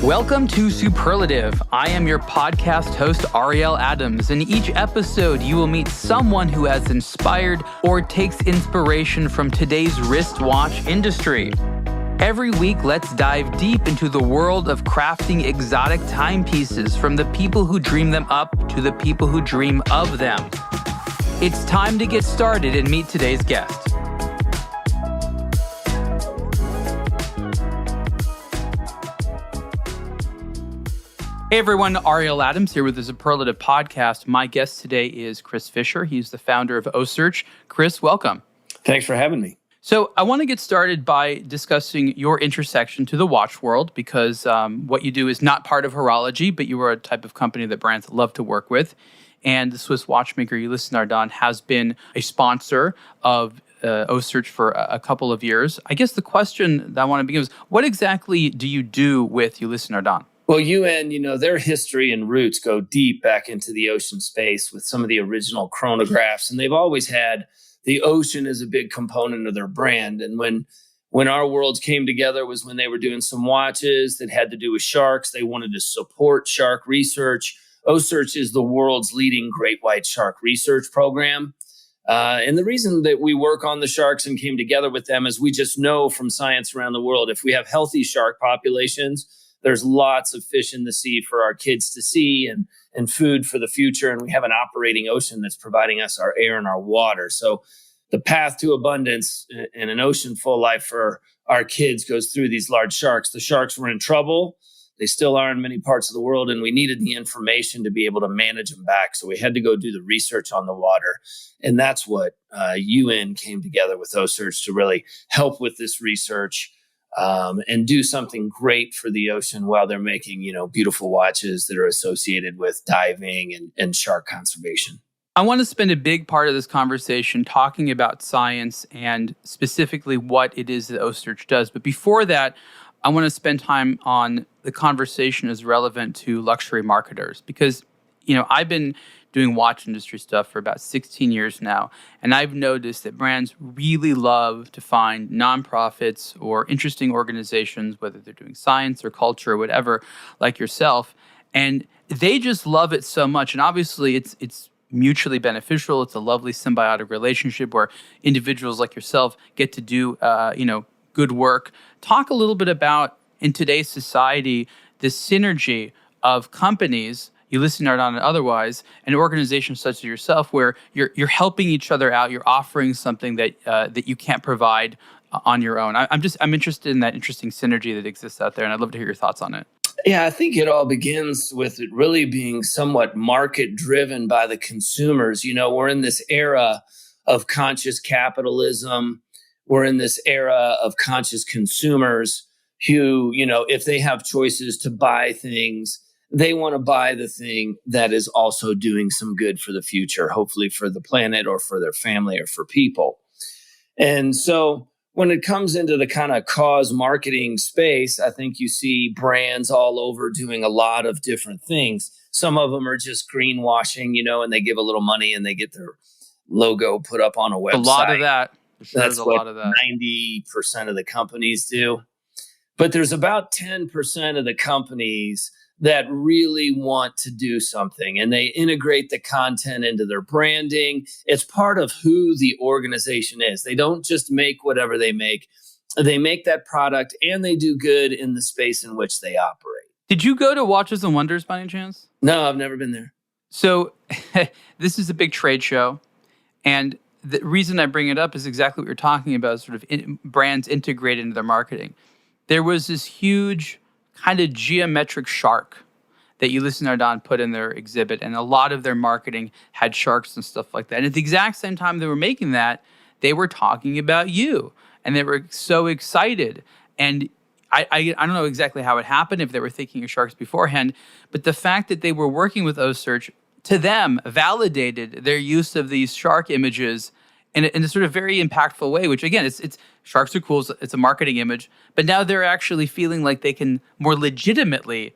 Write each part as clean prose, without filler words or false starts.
Welcome to Superlative. I am your podcast host, Ariel Adams. In each episode, you will meet someone who has inspired or takes inspiration from today's wristwatch industry. Every week, let's dive deep into the world of crafting exotic timepieces, from the people who dream them up to the people who dream of them. It's time to get started and meet today's guest. Hey everyone, Ariel Adams here with the Superlative podcast. My guest today is Chris Fischer. He's the founder of Ocearch. Chris, welcome. Thanks for having me. So I want to get started by discussing your intersection to the watch world, because what you do is not part of horology, but you are a type of company that brands love to work with. And the Swiss watchmaker Ulysse Nardin has been a sponsor of Ocearch for a couple of years. I guess the question that I want to begin is, what exactly do you do with Ulysse Nardin? Well, their history and roots go deep back into the ocean space with some of the original chronographs, and they've always had the ocean as a big component of their brand. And when our worlds came together was when they were doing some watches that had to do with sharks. They wanted to support shark research. Ocearch is the world's leading great white shark research program. And the reason that we work on the sharks and came together with them is we just know from science around the world, if we have healthy shark populations, there's lots of fish in the sea for our kids to see and food for the future. And we have an operating ocean that's providing us our air and our water. So the path to abundance and an ocean full life for our kids goes through these large sharks. The sharks were in trouble. They still are in many parts of the world. And we needed the information to be able to manage them back. So we had to go do the research on the water. And that's what UN came together with Ocearch to really help with this research. And do something great for the ocean while they're making, beautiful watches that are associated with diving and shark conservation. I want to spend a big part of this conversation talking about science and specifically what it is that Ocearch does. But before that, I want to spend time on the conversation as relevant to luxury marketers, because, I've been doing watch industry stuff for about 16 years now, and I've noticed that brands really love to find nonprofits or interesting organizations, whether they're doing science or culture or whatever, like yourself, and they just love it so much. And obviously, it's mutually beneficial. It's a lovely symbiotic relationship where individuals like yourself get to do, good work. Talk a little bit about, in today's society, the synergy of companies, Ulysse Nardin and otherwise, and organizations such as yourself, where you're helping each other out. You're offering something that you can't provide on your own. I'm interested in that interesting synergy that exists out there, and I'd love to hear your thoughts on it. Yeah, I think it all begins with it really being somewhat market driven by the consumers. We're in this era of conscious capitalism. We're in this era of conscious consumers who, if they have choices to buy things, they want to buy the thing that is also doing some good for the future, hopefully for the planet or for their family or for people. And so when it comes into the kind of cause marketing space, I think you see brands all over doing a lot of different things. Some of them are just greenwashing, and they give a little money and they get their logo put up on a website. A lot of that. Sure, that's a what lot of that. 90% of the companies do. But there's about 10% of the companies that really want to do something, and they integrate the content into their branding. It's part of who the organization is. They don't just make whatever they make. They make that product and they do good in the space in which they operate. Did you go to Watches and Wonders by any chance? No, I've never been there. So this is a big trade show, and the reason I bring it up is exactly what you're talking about, sort of brands integrated into their marketing. There was this huge kind of geometric shark that Ulysse Nardin put in their exhibit, and a lot of their marketing had sharks and stuff like that. And at the exact same time they were making that, they were talking about you, and they were so excited. And I don't know exactly how it happened, if they were thinking of sharks beforehand, but the fact that they were working with Ocearch, to them, validated their use of these shark images in a sort of very impactful way, which again, it's sharks are cool, it's a marketing image, but now they're actually feeling like they can more legitimately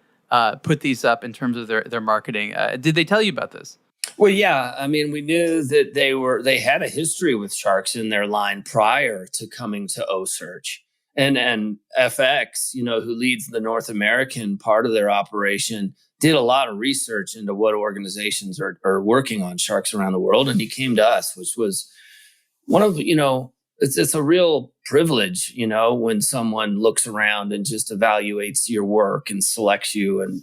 put these up in terms of their marketing. Did they tell you about this? Well, yeah. I mean, we knew that they had a history with sharks in their line prior to coming to Ocearch. And FX, who leads the North American part of their operation, did a lot of research into what organizations are working on sharks around the world. And he came to us, which was one of, it's a real privilege, when someone looks around and just evaluates your work and selects you.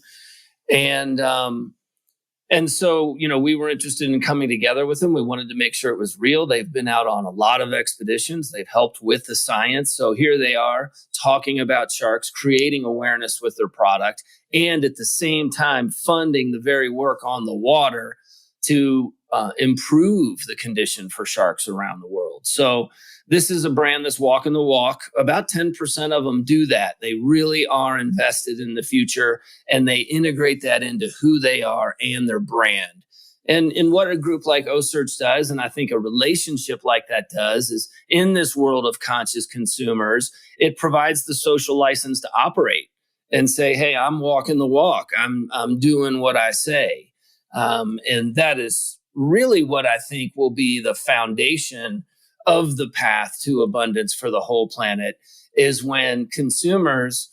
And so, we were interested in coming together with them. We wanted to make sure it was real. They've been out on a lot of expeditions. They've helped with the science. So here they are talking about sharks, creating awareness with their product, and at the same time funding the very work on the water to improve the condition for sharks around the world. So this is a brand that's walking the walk. About 10% of them do that. They really are invested in the future, and they integrate that into who they are and their brand. And what a group like Ocearch does, and I think a relationship like that does, is in this world of conscious consumers, it provides the social license to operate and say, hey, I'm walking the walk. I'm doing what I say. And that is really what I think will be the foundation of the path to abundance for the whole planet, is when consumers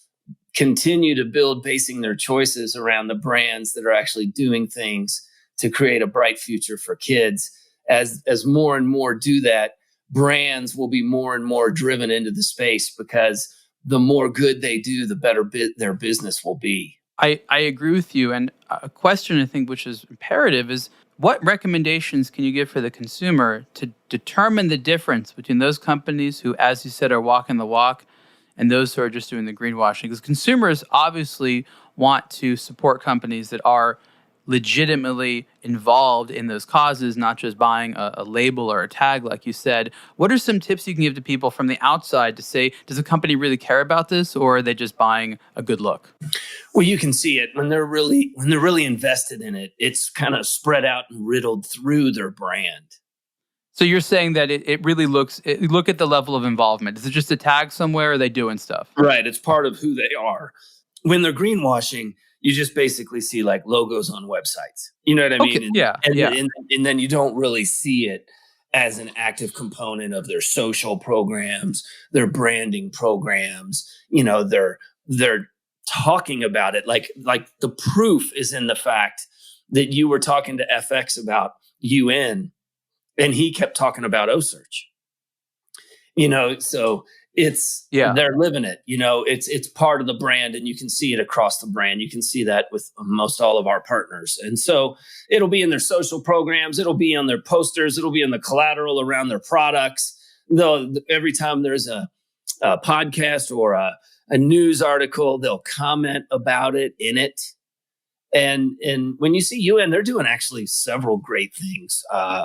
continue to build basing their choices around the brands that are actually doing things to create a bright future for kids. As more and more do that, brands will be more and more driven into the space, because the more good they do, the better their business will be. I agree with you. And a question I think which is imperative is, what recommendations can you give for the consumer to determine the difference between those companies who, as you said, are walking the walk and those who are just doing the greenwashing? Because consumers obviously want to support companies that are legitimately involved in those causes, not just buying a label or a tag, like you said. What are some tips you can give to people from the outside to say, does a company really care about this, or are they just buying a good look? Well, you can see it when they're really invested in it. It's kind of spread out and riddled through their brand. So you're saying that it really look at the level of involvement. Is it just a tag somewhere, or are they doing stuff? Right. It's part of who they are. When they're greenwashing, you just basically see like logos on websites. You know what I mean? And then you don't really see it as an active component of their social programs, their branding programs. They're talking about it. Like the proof is in the fact that you were talking to FX about UN, and he kept talking about Ocearch. So they're living it. It's part of the brand, and you can see it across the brand. You can see that with most all of our partners. And so it'll be in their social programs. It'll be on their posters. It'll be in the collateral around their products. Though every time there's a podcast or a news article, they'll comment about it in it. And when you see UN, they're doing actually several great things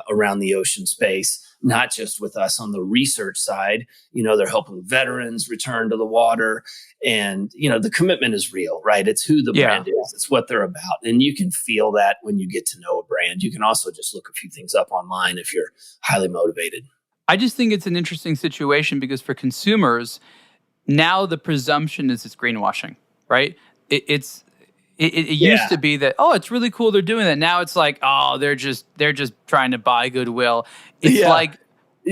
around the ocean space, not just with us on the research side. They're helping veterans return to the water, and the commitment is real, right? It's who the brand is. It's what they're about. And you can feel that when you get to know a brand. You can also just look a few things up online if you're highly motivated. I just think it's an interesting situation, because for consumers, now the presumption is it's greenwashing, right? It used to be that, it's really cool they're doing that. Now it's like, they're just trying to buy goodwill. It's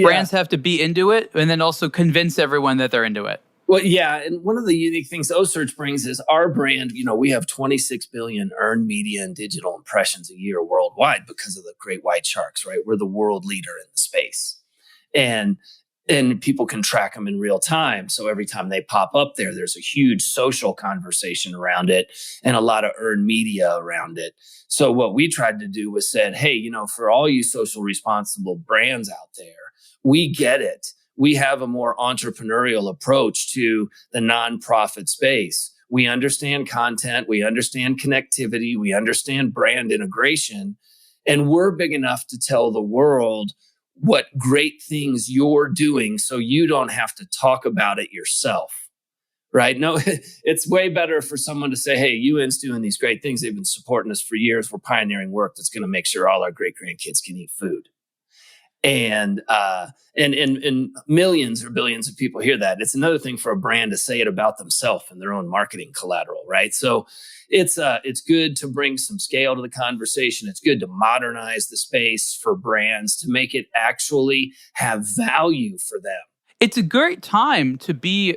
brands have to be into it and then also convince everyone that they're into it. Well, yeah. And one of the unique things Ocearch brings is our brand. We have 26 billion earned media and digital impressions a year worldwide because of the great white sharks, right? We're the world leader in the space. And people can track them in real time. So every time they pop up there's a huge social conversation around it and a lot of earned media around it. So what we tried to do was said, hey, for all you social responsible brands out there, we get it. We have a more entrepreneurial approach to the nonprofit space. We understand content. We understand connectivity. We understand brand integration. And we're big enough to tell the world what great things you're doing, so you don't have to talk about it yourself, right? No, it's way better for someone to say, hey, UN's doing these great things. They've been supporting us for years. We're pioneering work that's going to make sure all our great grandkids can eat food. And millions or billions of people hear that. It's another thing for a brand to say it about themselves and their own marketing collateral, right? So it's good to bring some scale to the conversation. It's good to modernize the space for brands to make it actually have value for them. It's a great time to be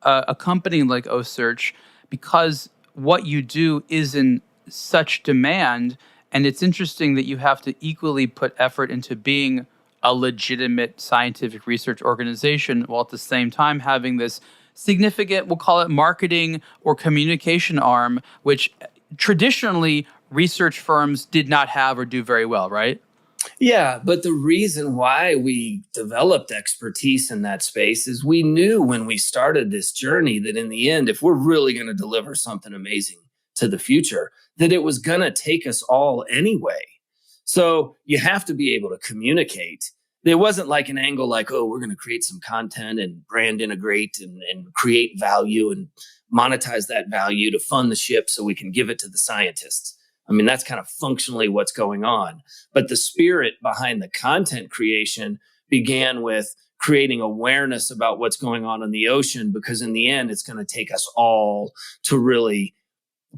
a company like Ocearch, because what you do is in such demand, and it's interesting that you have to equally put effort into being a legitimate scientific research organization while at the same time having this significant, we'll call it marketing or communication arm, which traditionally research firms did not have or do very well, right? Yeah, but the reason why we developed expertise in that space is we knew when we started this journey that in the end, if we're really going to deliver something amazing to the future, that it was going to take us all anyway. So you have to be able to communicate. There wasn't like an angle like, oh, we're going to create some content and brand integrate and create value and monetize that value to fund the ship so we can give it to the scientists. I mean, that's kind of functionally what's going on. But the spirit behind the content creation began with creating awareness about what's going on in the ocean, because in the end, it's going to take us all to really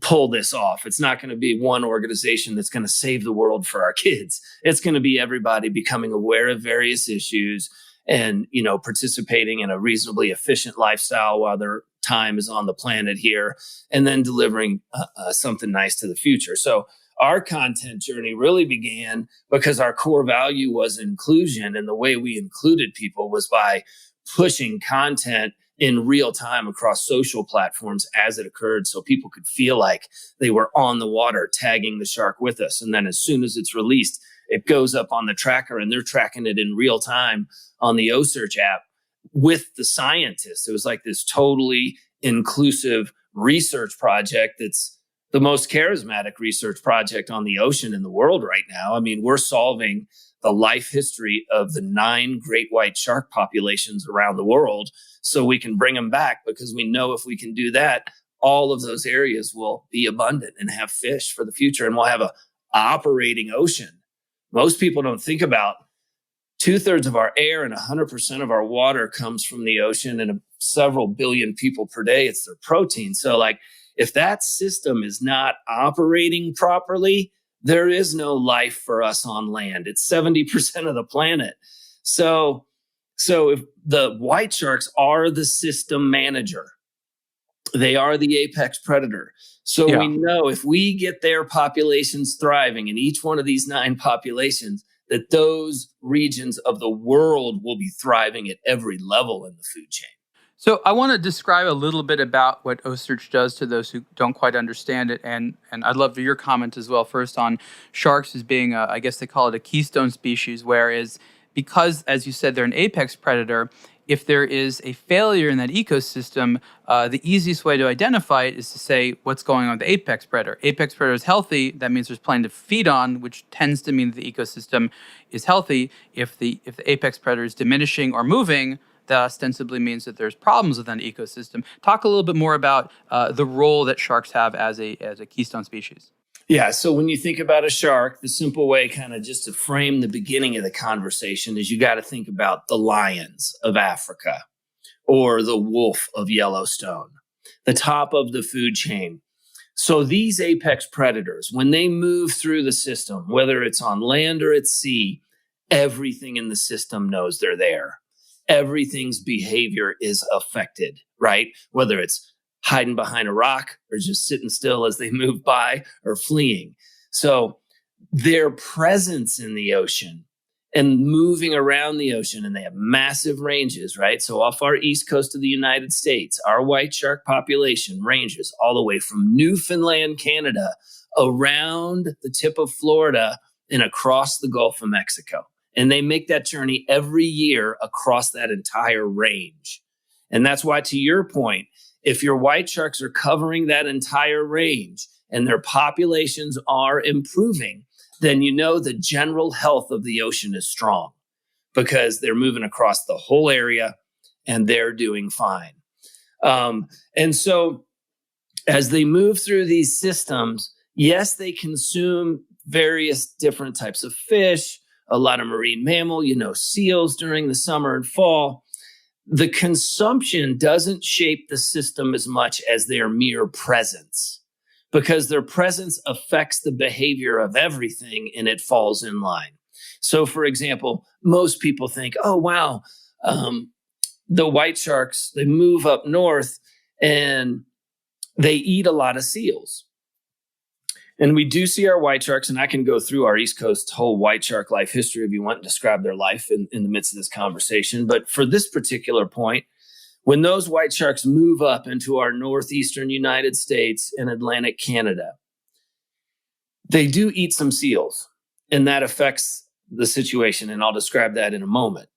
pull this off. It's not going to be one organization that's going to save the world for our kids. It's going to be everybody becoming aware of various issues and, participating in a reasonably efficient lifestyle while their time is on the planet here, and then delivering something nice to the future. So our content journey really began because our core value was inclusion. And the way we included people was by pushing content in real time across social platforms as it occurred, so people could feel like they were on the water tagging the shark with us. And then as soon as it's released, it goes up on the tracker and they're tracking it in real time on the Ocearch app with the scientists. It was like this totally inclusive research project that's the most charismatic research project on the ocean in the world right now. I mean, we're solving the life history of the 9 great white shark populations around the world so we can bring them back, because we know if we can do that, all of those areas will be abundant and have fish for the future, and we'll have a operating ocean. Most people don't think about 2/3 of our air and 100% of our water comes from the ocean, and several billion people per day, it's their protein. So like, if that system is not operating properly, there is no life for us on land. It's 70% of the planet. So if the white sharks are the system manager, they are the apex predator. So we know if we get their populations thriving in each one of these 9 populations, that those regions of the world will be thriving at every level in the food chain. So I want to describe a little bit about what Ocearch does to those who don't quite understand it, and I'd love your comment as well. First on sharks as being, I guess they call it a keystone species, whereas because, as you said, they're an apex predator, if there is a failure in that ecosystem, the easiest way to identify it is to say what's going on with the apex predator. Apex predator is healthy, that means there's plenty to feed on, which tends to mean that the ecosystem is healthy. If the apex predator is diminishing or moving, that ostensibly means that there's problems within the ecosystem. Talk a little bit more about the role that sharks have as a keystone species. Yeah, so when you think about a shark, the simple way kind of just to frame the beginning of the conversation is you got to think about the lions of Africa or the wolf of Yellowstone, the top of the food chain. So these apex predators, when they move through the system, whether it's on land or at sea, everything in the system knows they're there. Everything's behavior is affected, right? Whether it's hiding behind a rock or just sitting still as they move by or fleeing. So their presence in the ocean and moving around the ocean, and they have massive ranges, right? So off our east coast of the United States, our white shark population ranges all the way from Newfoundland, Canada, around the tip of Florida and across the Gulf of Mexico. And they make that journey every year across that entire range. And that's why, to your point, if your white sharks are covering that entire range and their populations are improving, then you know the general health of the ocean is strong because they're moving across the whole area and they're doing fine. And so as they move through these systems, yes, they consume various different types of fish, a lot of marine mammal, seals during the summer and fall. The consumption doesn't shape the system as much as their mere presence, because their presence affects the behavior of everything and it falls in line. So, for example, most people think, oh, wow, the white sharks, they move up north and they eat a lot of seals. And we do see our white sharks, and I can go through our East Coast whole white shark life history if you want to describe their life in the midst of this conversation. But for this particular point, when those white sharks move up into our northeastern United States and Atlantic Canada, they do eat some seals, and that affects the situation. And I'll describe that in a moment.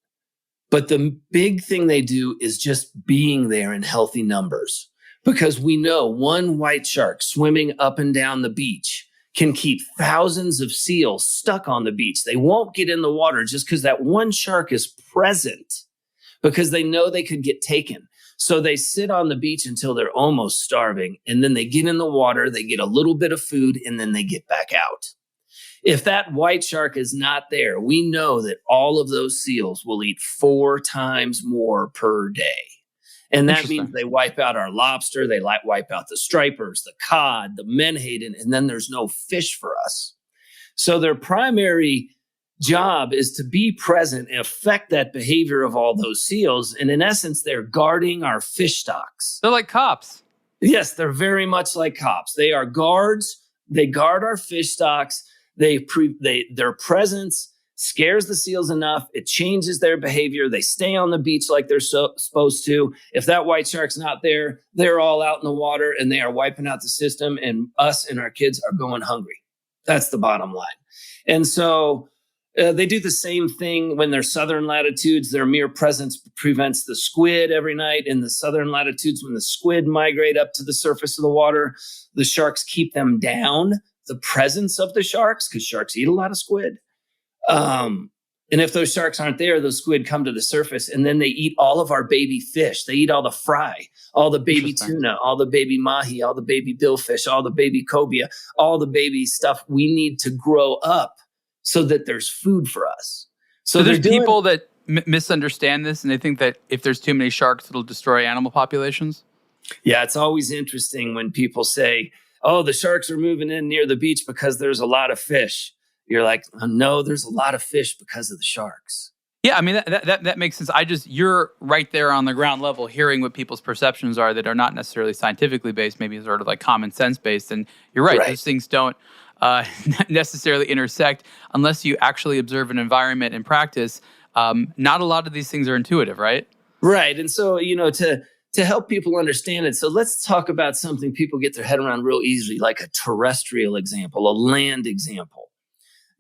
But the big thing they do is just being there in healthy numbers. Because we know one white shark swimming up and down the beach can keep thousands of seals stuck on the beach. They won't get in the water just because that one shark is present, because they know they could get taken. So they sit on the beach until they're almost starving, and then they get in the water, they get a little bit of food, and then they get back out. If that white shark is not there, we know that all of those seals will eat 4 times more per day. And that means they wipe out our lobster, they wipe out the stripers, the cod, the menhaden, and then there's no fish for us. So their primary job is to be present and affect that behavior of all those seals. And in essence, they're guarding our fish stocks. They're like cops. Yes, they're very much like cops. They are guards. They guard our fish stocks. Their presence scares the seals enough. It changes their behavior. They stay on the beach like they're supposed to. If that white shark's not there, they're all out in the water and they are wiping out the system, and us and our kids are going hungry. That's the bottom line. And so they do the same thing when they're southern latitudes. Their mere presence prevents the squid every night. In the southern latitudes, when the squid migrate up to the surface of the water, the sharks keep them down, the presence of the sharks, because sharks eat a lot of squid. And if those sharks aren't there, those squid come to the surface, and then they eat all of our baby fish. They eat all the fry, all the baby tuna, all the baby mahi, all the baby billfish, all the baby cobia, all the baby stuff we need to grow up so that there's food for us. So there's people that misunderstand this, and they think that if there's too many sharks, it'll destroy animal populations. Yeah, it's always interesting when people say, oh, the sharks are moving in near the beach because there's a lot of fish. You're like, oh, no, there's a lot of fish because of the sharks. Yeah, I mean, that makes sense. You're right there on the ground level hearing what people's perceptions are that are not necessarily scientifically based, maybe sort of like common sense based. And you're right. Those things don't necessarily intersect unless you actually observe an environment and practice. Not a lot of these things are intuitive, right? Right. And so, to help people understand it, so let's talk about something people get their head around real easily, like a terrestrial example, a land example.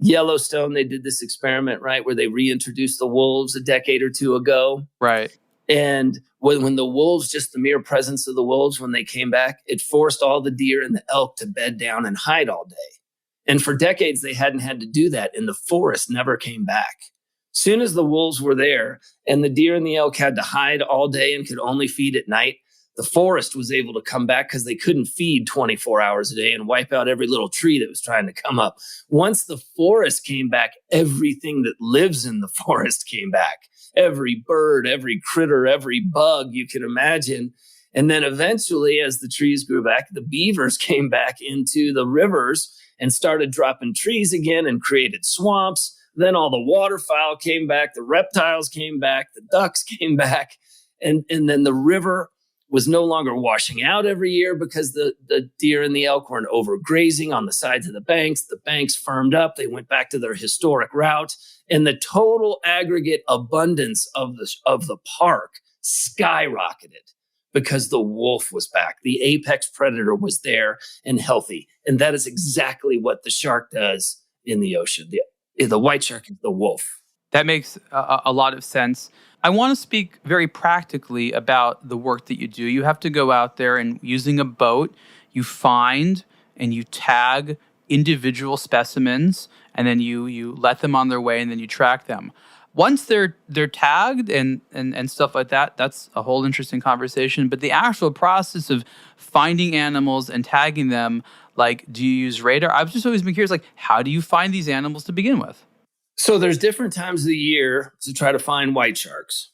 Yellowstone, they did this experiment, right, where they reintroduced the wolves a decade or two ago. Right. And when the wolves, just the mere presence of the wolves, when they came back, it forced all the deer and the elk to bed down and hide all day. And for decades, they hadn't had to do that, and the forest never came back. Soon as the wolves were there and the deer and the elk had to hide all day and could only feed at night, the forest was able to come back because they couldn't feed 24 hours a day and wipe out every little tree that was trying to come up. Once the forest came back, everything that lives in the forest came back. Every bird, every critter, every bug you can imagine. And then eventually, as the trees grew back, the beavers came back into the rivers and started dropping trees again and created swamps. Then all the waterfowl came back, the reptiles came back, the ducks came back, and then the river was no longer washing out every year because the deer and the elk weren't overgrazing on the sides of the banks. The banks firmed up. They went back to their historic route. And the total aggregate abundance of the park skyrocketed because the wolf was back. The apex predator was there and healthy. And that is exactly what the shark does in the ocean. The white shark is the wolf. That makes a lot of sense. I want to speak very practically about the work that you do. You have to go out there and using a boat, you find and you tag individual specimens, and then you let them on their way, and then you track them. Once they're tagged and stuff like that, that's a whole interesting conversation. But the actual process of finding animals and tagging them, like, do you use radar? I've just always been curious, like, how do you find these animals to begin with? So there's different times of the year to try to find white sharks.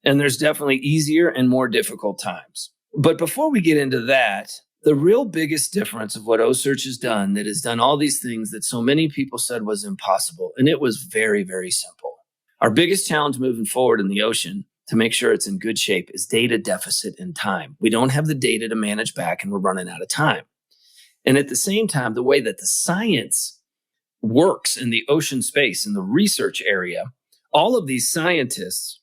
And there's definitely easier and more difficult times. But before we get into that, the real biggest difference of what Ocearch has done, that has done all these things that so many people said was impossible, and it was very, very simple. Our biggest challenge moving forward in the ocean to make sure it's in good shape is data deficit and time. We don't have the data to manage back, and we're running out of time. And at the same time, the way that the science works in the ocean space, in the research area, all of these scientists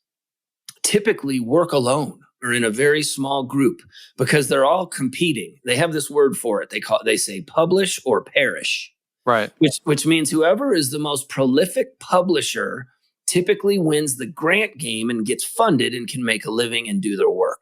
typically work alone or in a very small group because they're all competing. They have this word for it. They say publish or perish. Right. Which means whoever is the most prolific publisher typically wins the grant game and gets funded and can make a living and do their work.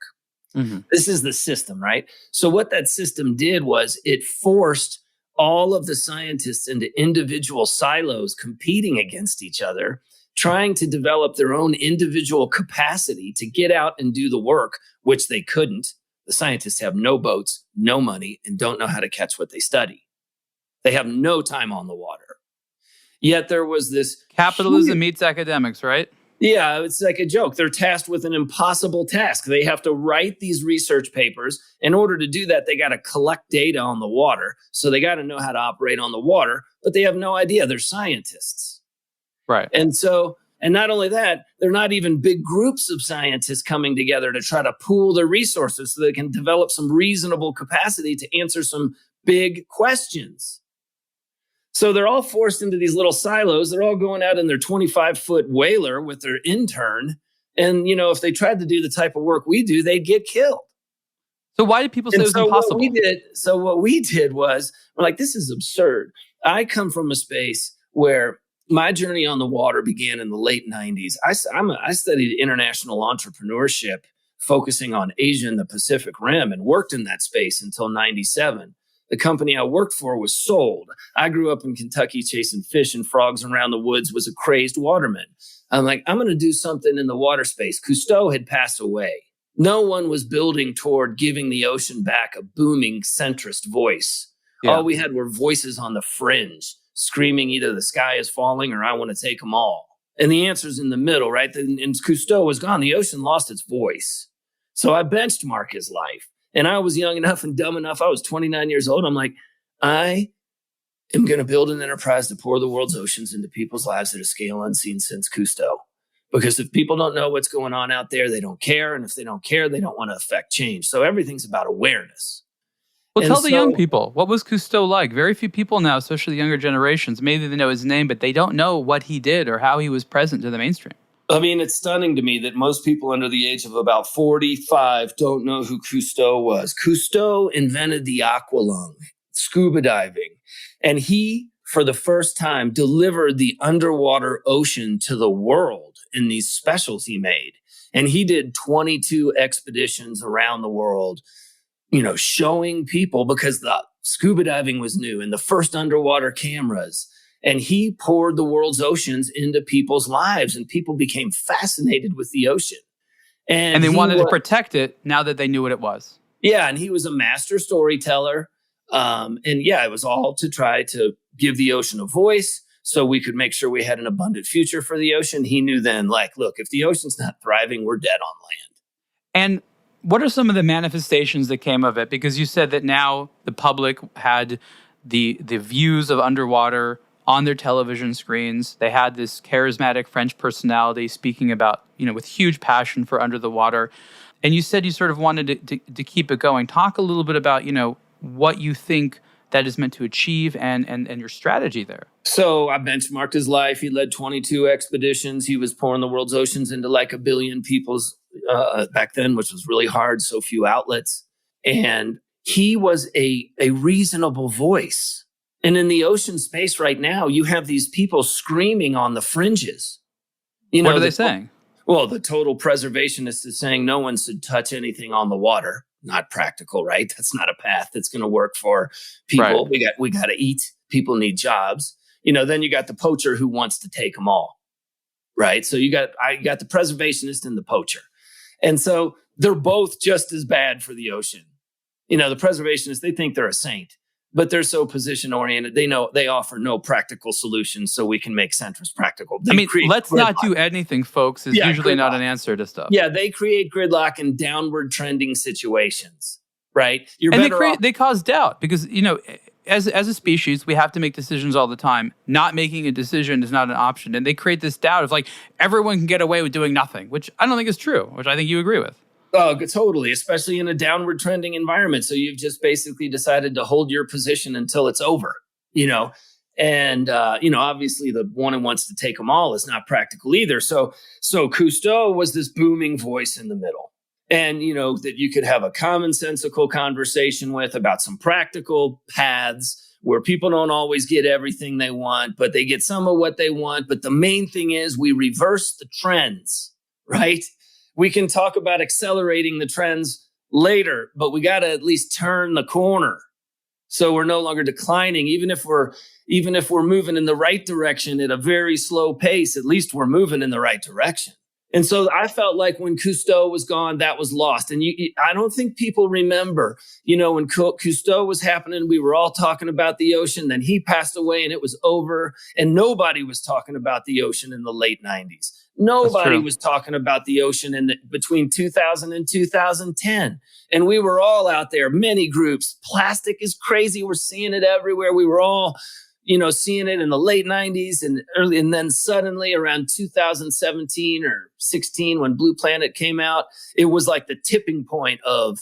Mm-hmm. This is the system, right? So what that system did was it forced all of the scientists into individual silos competing against each other, trying to develop their own individual capacity to get out and do the work, which they couldn't. The scientists have no boats, no money, and don't know how to catch what they study. They have no time on the water. Yet there was this... Capitalism meets academics, right? Yeah, it's like a joke. They're tasked with an impossible task. They have to write these research papers. In order to do that, they got to collect data on the water. So they got to know how to operate on the water, but they have no idea. They're scientists. Right. And not only that, they're not even big groups of scientists coming together to try to pool their resources so they can develop some reasonable capacity to answer some big questions. So they're all forced into these little silos. They're all going out in their 25-foot whaler with their intern. And, if they tried to do the type of work we do, they'd get killed. So why did people say it was impossible? What we did was, we're like, this is absurd. I come from a space where my journey on the water began in the late 90s. I studied international entrepreneurship, focusing on Asia and the Pacific Rim, and worked in that space until 97. The company I worked for was sold. I grew up in Kentucky chasing fish and frogs around the woods, was a crazed waterman. I'm like, I'm going to do something in the water space. Cousteau had passed away. No one was building toward giving the ocean back a booming centrist voice. Yeah. All we had were voices on the fringe, screaming either the sky is falling or I want to take them all. And the answer's in the middle, right? And Cousteau was gone. The ocean lost its voice. So I benchmark his life. And I was young enough and dumb enough. I was 29 years old. I'm like, I am going to build an enterprise to pour the world's oceans into people's lives at a scale unseen since Cousteau. Because if people don't know what's going on out there, they don't care. And if they don't care, they don't want to affect change. So everything's about awareness. Well, tell the young people, what was Cousteau like? Very few people now, especially the younger generations, maybe they know his name, but they don't know what he did or how he was present to the mainstream. I mean, it's stunning to me that most people under the age of about 45 don't know who Cousteau was. Cousteau invented the aqualung, scuba diving, and he, for the first time, delivered the underwater ocean to the world in these specials he made. And he did 22 expeditions around the world, showing people, because the scuba diving was new and the first underwater cameras. And he poured the world's oceans into people's lives, and people became fascinated with the ocean. And they wanted to protect it now that they knew what it was. Yeah, and he was a master storyteller. It was all to try to give the ocean a voice so we could make sure we had an abundant future for the ocean. He knew then, look, if the ocean's not thriving, we're dead on land. And what are some of the manifestations that came of it? Because you said that now the public had the views of underwater on their television screens. They had this charismatic French personality speaking about, with huge passion for under the water. And you said you sort of wanted to keep it going. Talk a little bit about, what you think that is meant to achieve and your strategy there. So I benchmarked his life. He led 22 expeditions. He was pouring the world's oceans into like 1 billion people's back then, which was really hard. So few outlets. And he was a reasonable voice. And in the ocean space right now, you have these people screaming on the fringes. What are they saying? Well, the total preservationist is saying no one should touch anything on the water. Not practical, right? That's not a path that's going to work for people. Right. We got to eat. People need jobs. Then you got the poacher who wants to take them all, right? So I got the preservationist and the poacher. And so they're both just as bad for the ocean. The preservationists, they think they're a saint. But they're so position-oriented. They know they offer no practical solutions, so we can make centrist practical. Let's not do anything, folks, is usually not an answer to stuff. Yeah, they create gridlock in downward trending situations, right? They cause doubt because, as a species, we have to make decisions all the time. Not making a decision is not an option. And they create this doubt of like, everyone can get away with doing nothing, which I don't think is true, which I think you agree with. Oh, totally, especially in a downward trending environment. So you've just basically decided to hold your position until it's over, And, obviously the one who wants to take them all is not practical either. So Cousteau was this booming voice in the middle. And, that you could have a commonsensical conversation with about some practical paths where people don't always get everything they want, but they get some of what they want. But the main thing is we reverse the trends, right? We can talk about accelerating the trends later, but we got to at least turn the corner. So we're no longer declining, even if we're moving in the right direction at a very slow pace, at least we're moving in the right direction. And so I felt like when Cousteau was gone, that was lost. And I don't think people remember, when Cousteau was happening, we were all talking about the ocean. Then he passed away and it was over. And nobody was talking about the ocean in the late 90s. Nobody was talking about the ocean between 2000 and 2010. And we were all out there, many groups. Plastic is crazy. We're seeing it everywhere. We were all seeing it in the late 90s and then suddenly around 2017 or 16 when Blue Planet came out, it was like the tipping point of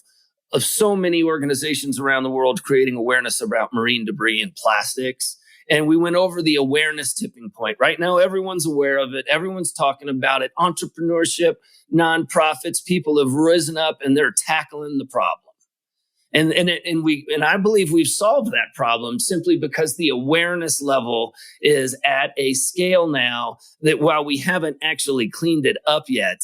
so many organizations around the world creating awareness about marine debris and plastics. And we went over the awareness tipping point. Right now, everyone's aware of it. Everyone's talking about it. Entrepreneurship, nonprofits, people have risen up and they're tackling the problem. And I believe we've solved that problem simply because the awareness level is at a scale now that while we haven't actually cleaned it up yet,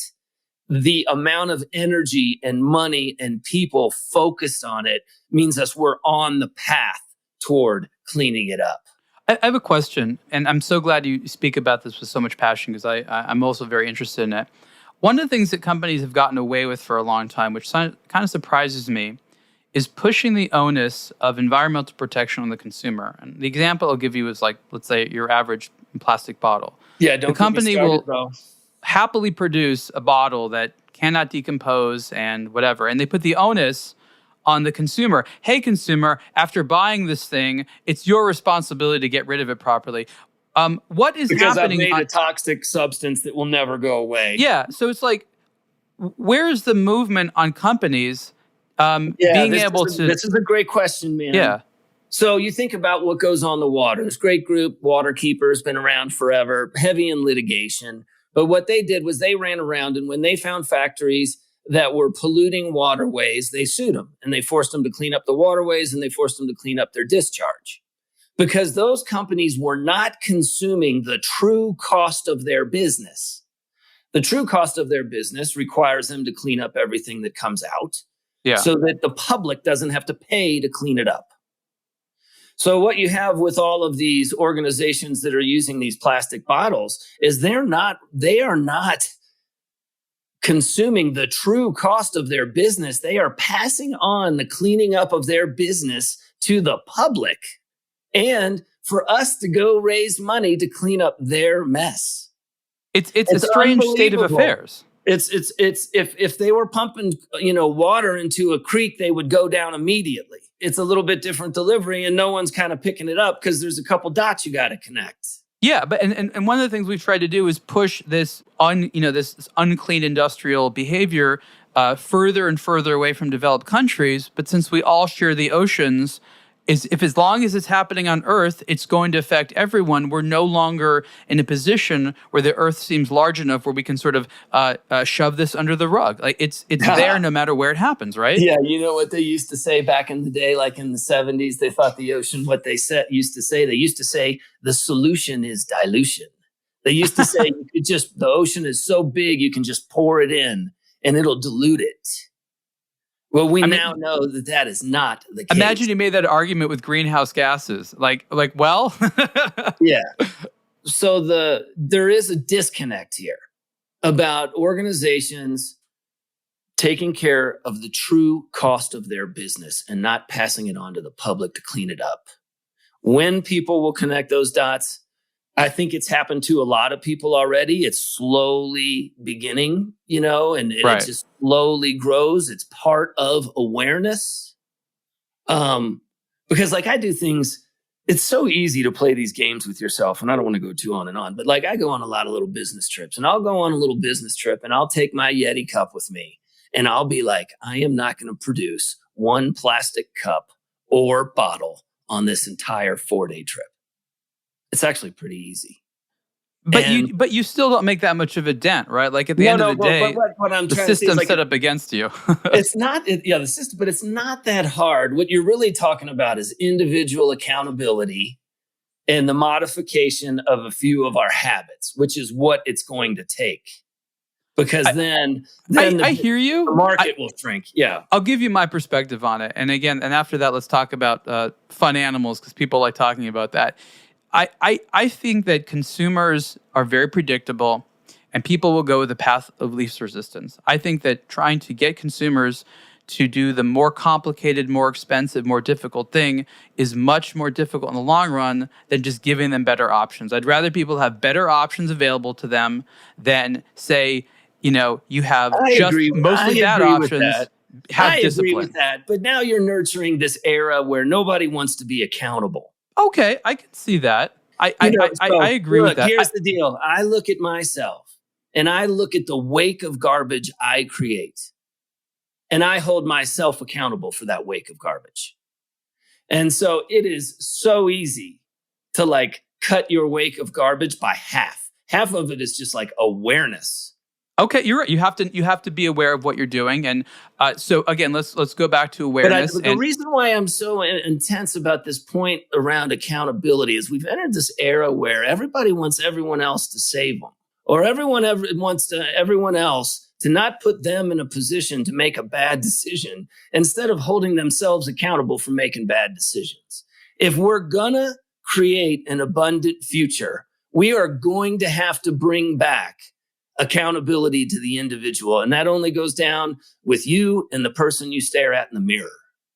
the amount of energy and money and people focused on it means that we're on the path toward cleaning it up. I have a question, and I'm so glad you speak about this with so much passion because I'm also very interested in it. One of the things that companies have gotten away with for a long time, which kind of surprises me, is pushing the onus of environmental protection on the consumer. And the example I'll give you is like, let's say your average plastic bottle. Yeah, don't the company get me started, will bro. happily produce a bottle that cannot decompose and whatever. And they put the onus on the consumer. Hey, consumer, after buying this thing, it's your responsibility to get rid of it properly. What is because happening? Because I've made a toxic substance that will never go away. Yeah. So it's like, where's the movement on companies being able to... This is a great question, man. Yeah. So you think about what goes on the water. This great group, Waterkeepers, been around forever, heavy in litigation. But what they did was they ran around, and when they found factories that were polluting waterways, they sued them. And they forced them to clean up the waterways, and they forced them to clean up their discharge. Because those companies were not consuming the true cost of their business. The true cost of their business requires them to clean up everything that comes out. Yeah. So that the public doesn't have to pay to clean it up. So what you have with all of these organizations that are using these plastic bottles is they are not consuming the true cost of their business. They are passing on the cleaning up of their business to the public and for us to go raise money to clean up their mess. It's a strange state of affairs. It's if they were pumping, water into a creek, they would go down immediately. It's a little bit different delivery and no one's kind of picking it up because there's a couple dots you got to connect. Yeah, but and one of the things we've tried to do is push this this unclean industrial behavior further and further away from developed countries. But since we all share the oceans, as long as it's happening on Earth, it's going to affect everyone. We're no longer in a position where the Earth seems large enough where we can sort of shove this under the rug. Like it's there no matter where it happens, right? Yeah, you know what they used to say back in the day, like in the 70s, they thought the ocean, what they used to say, the solution is dilution. They used to say the ocean is so big, you can just pour it in and it'll dilute it. Well, we now know that is not the case. Imagine you made that argument with greenhouse gases. Well. Yeah. So there is a disconnect here about organizations taking care of the true cost of their business and not passing it on to the public to clean it up. When people will connect those dots, I think it's happened to a lot of people already. It's slowly beginning, and right. It just slowly grows. It's part of awareness. But Because like I do things, it's so easy to play these games with yourself. And I don't want to go too on and on, but like I go on a lot of little business trips, and I'll go on a little business trip and I'll take my Yeti cup with me. And I'll be like, I am not going to produce one plastic cup or bottle on this entire 4-day trip. It's actually pretty easy. But you still don't make that much of a dent, right? Like at the end of the day, what I'm the trying to say is system's like, set up against you. it's not, the system, but it's not that hard. What you're really talking about is individual accountability and the modification of a few of our habits, which is what it's going to take. Because then I hear you. The market will shrink. Yeah. I'll give you my perspective on it. And again, and after that, let's talk about fun animals, because people like talking about that. I think that consumers are very predictable, and people will go with the path of least resistance. I think that trying to get consumers to do the more complicated, more expensive, more difficult thing is much more difficult in the long run than just giving them better options. I'd rather people have better options available to them than say, you have mostly bad options. I agree with that. But now you're nurturing this era where nobody wants to be accountable. Okay, I can see that. I agree with that. Here's the deal. I look at myself and I look at the wake of garbage I create, and I hold myself accountable for that wake of garbage. And so it is so easy to like cut your wake of garbage by half. Half of it is just like awareness. Okay, you're right. You have to be aware of what you're doing, and so again, let's go back to awareness. But the reason why I'm so intense about this point around accountability is we've entered this era where everybody wants everyone else to save them, or everyone wants everyone else to not put them in a position to make a bad decision instead of holding themselves accountable for making bad decisions. If we're gonna create an abundant future, we are going to have to bring back accountability to the individual. And that only goes down with you and the person you stare at in the mirror.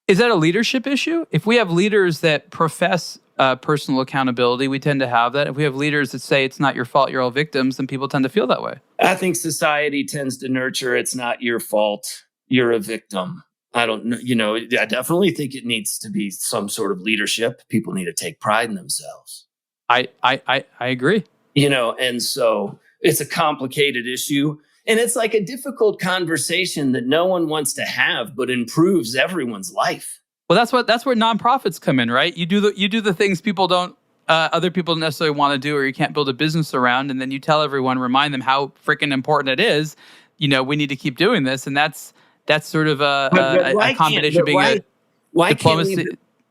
Is that a leadership issue? If we have leaders that profess personal accountability, we tend to have that. If we have leaders that say it's not your fault, you're all victims, then people tend to feel that way. I think society tends to nurture it's not your fault, you're a victim. I don't know, I definitely think it needs to be some sort of leadership. People need to take pride in themselves. I agree. And so it's a complicated issue, and it's like a difficult conversation that no one wants to have, but improves everyone's life. Well, that's where nonprofits come in, right? You do the things other people don't necessarily want to do, or you can't build a business around, and then you tell everyone, remind them how freaking important it is. We need to keep doing this, and that's sort of a combination of being a diplomacy.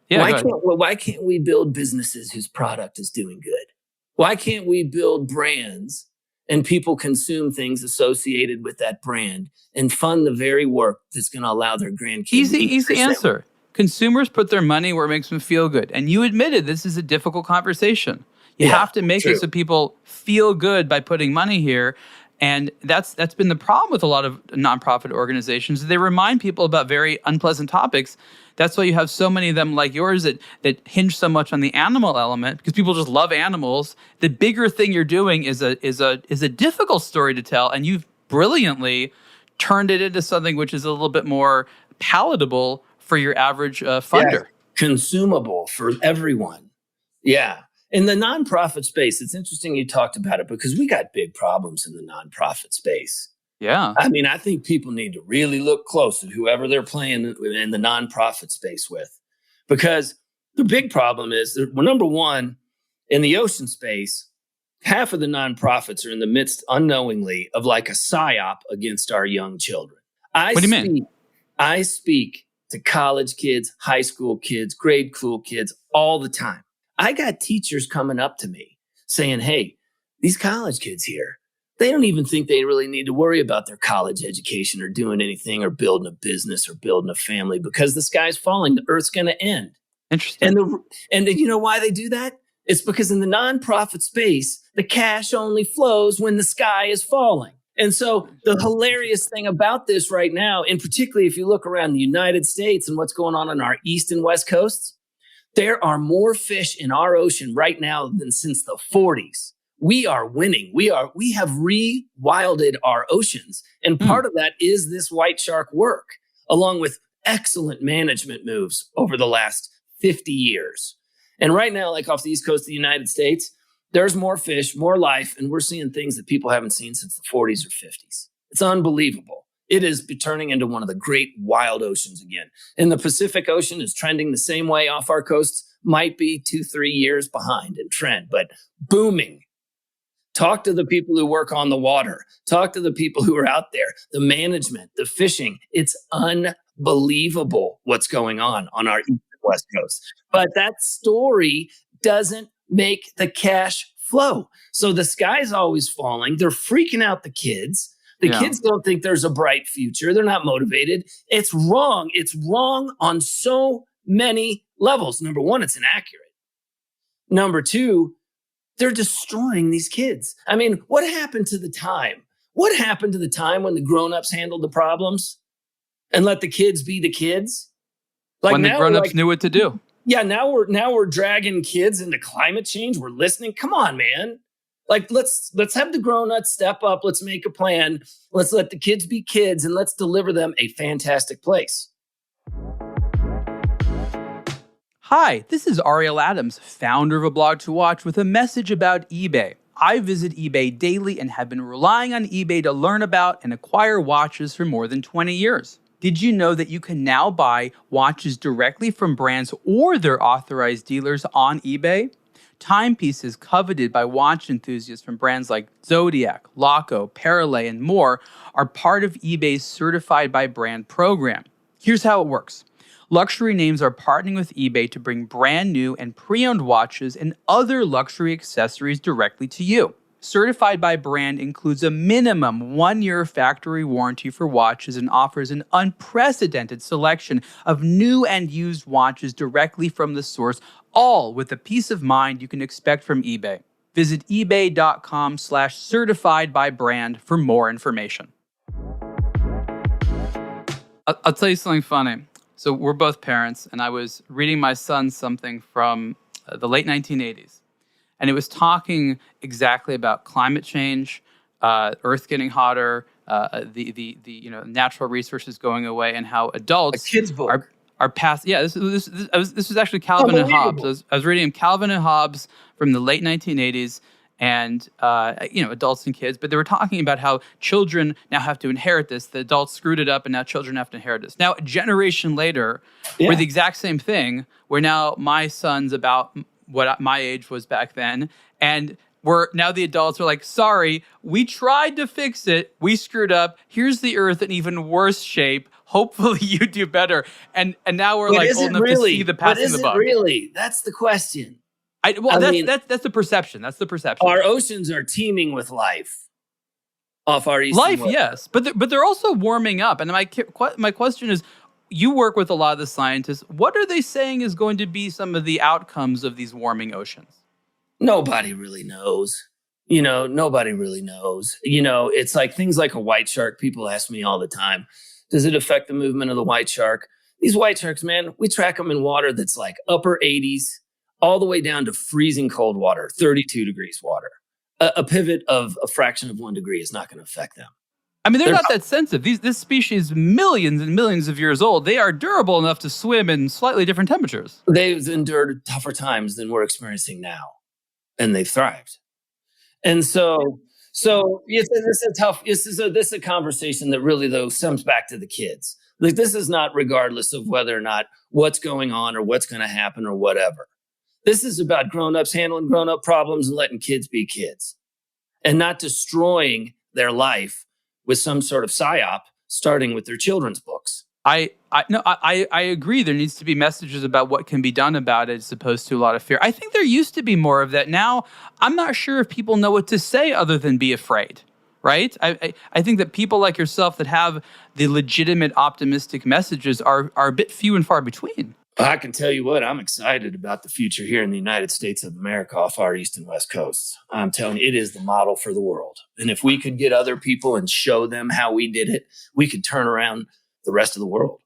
Why can't we build businesses whose product is doing good? Why can't we build brands and people consume things associated with that brand and fund the very work that's going to allow their grandkids? Easy answer. Consumers put their money where it makes them feel good. And you admitted this is a difficult conversation. You have to make it so people feel good by putting money here. And that's been the problem with a lot of nonprofit organizations. They remind people about very unpleasant topics. That's why you have so many of them like yours that hinge so much on the animal element, because people just love animals. The bigger thing you're doing is a difficult story to tell, and you've brilliantly turned it into something which is a little bit more palatable for your average funder. Yeah, consumable for everyone. Yeah. In the nonprofit space, it's interesting you talked about it, because we got big problems in the nonprofit space. Yeah. I mean, I think people need to really look close at whoever they're playing in the nonprofit space with, because the big problem is that, well, number one, in the ocean space, half of the nonprofits are in the midst unknowingly of like a psyop against our young children. What do you mean? I speak to college kids, high school kids, grade school kids all the time. I got teachers coming up to me saying, hey, these college kids here, they don't even think they really need to worry about their college education or doing anything or building a business or building a family, because the sky's falling. The earth's going to end. Interesting. And you know why they do that? It's because in the nonprofit space, the cash only flows when the sky is falling. And so the hilarious thing about this right now, and particularly if you look around the United States and what's going on our East and West coasts, there are more fish in our ocean right now than since the 40s. We are winning. We have rewilded our oceans. And part of that is this white shark work, along with excellent management moves over the last 50 years. And right now, like off the East Coast of the United States, there's more fish, more life, and we're seeing things that people haven't seen since the 40s or 50s. It's unbelievable. It is turning into one of the great wild oceans again. And the Pacific Ocean is trending the same way off our coasts, might be 2-3 years behind in trend, but booming. Talk to the people who work on the water. Talk to the people who are out there, the management, the fishing. It's unbelievable what's going on our East and West Coast. But that story doesn't make the cash flow. So the sky's always falling. They're freaking out the kids. The kids don't think there's a bright future. They're not motivated. It's wrong. It's wrong on so many levels. Number one, it's inaccurate. Number two, they're destroying these kids. I mean, what happened to the time? What happened to the time when the grown-ups handled the problems and let the kids be the kids? Like when the grown-ups knew what to do. Yeah, now we're dragging kids into climate change. We're listening. Come on, man. Like let's have the grown-ups step up. Let's make a plan. Let's let the kids be kids and let's deliver them a fantastic place. Hi, this is Ariel Adams, founder of A Blog to Watch, with a message about eBay. I visit eBay daily and have been relying on eBay to learn about and acquire watches for more than 20 years. Did you know that you can now buy watches directly from brands or their authorized dealers on eBay? Timepieces coveted by watch enthusiasts from brands like Zodiac, Laco, Parallel, and more are part of eBay's Certified by Brand program. Here's how it works. Luxury names are partnering with eBay to bring brand new and pre-owned watches and other luxury accessories directly to you. Certified by Brand includes a minimum 1-year factory warranty for watches and offers an unprecedented selection of new and used watches directly from the source, all with the peace of mind you can expect from eBay. Visit ebay.com/certifiedbybrand for more information. I'll tell you something funny. So we're both parents, and I was reading my son something from the late 1980s. And it was talking exactly about climate change, Earth getting hotter, the natural resources going away, and how adults a kid's book. are past. Yeah, this was actually Calvin and Hobbes. I was reading Calvin and Hobbes from the late 1980s, and adults and kids. But they were talking about how children now have to inherit this. The adults screwed it up, and now children have to inherit this. Now, a generation later, we're the exact same thing. Where now my son's about what my age was back then. And now the adults are like, sorry, we tried to fix it. We screwed up. Here's the Earth in even worse shape. Hopefully you do better. And now we're old enough to see the passing of the buck. Really? That's the question. That's the perception. That's the perception. Our oceans are teeming with life off our east. Life, yes. But they're also warming up. And my question is, you work with a lot of the scientists. What are they saying is going to be some of the outcomes of these warming oceans? Nobody really knows. Nobody really knows. It's like things like a white shark. People ask me all the time, does it affect the movement of the white shark? These white sharks, man, we track them in water that's like upper 80s, all the way down to freezing cold water, 32 degrees water. A pivot of a fraction of 1 degree is not going to affect them. I mean, they're not that sensitive. This species, millions and millions of years old, they are durable enough to swim in slightly different temperatures. They've endured tougher times than we're experiencing now, and they've thrived. And so this is a conversation that really, though, stems back to the kids. Like, this is not regardless of whether or not what's going on or what's going to happen or whatever. This is about grown-ups handling grown-up problems and letting kids be kids and not destroying their life with some sort of psyop, starting with their children's books. I agree. There needs to be messages about what can be done about it as opposed to a lot of fear. I think there used to be more of that. Now, I'm not sure if people know what to say other than be afraid, right? I think that people like yourself that have the legitimate optimistic messages are a bit few and far between. I can tell you what, I'm excited about the future here in the United States of America off our east and west coasts. I'm telling you, it is the model for the world. And if we could get other people and show them how we did it, we could turn around the rest of the world.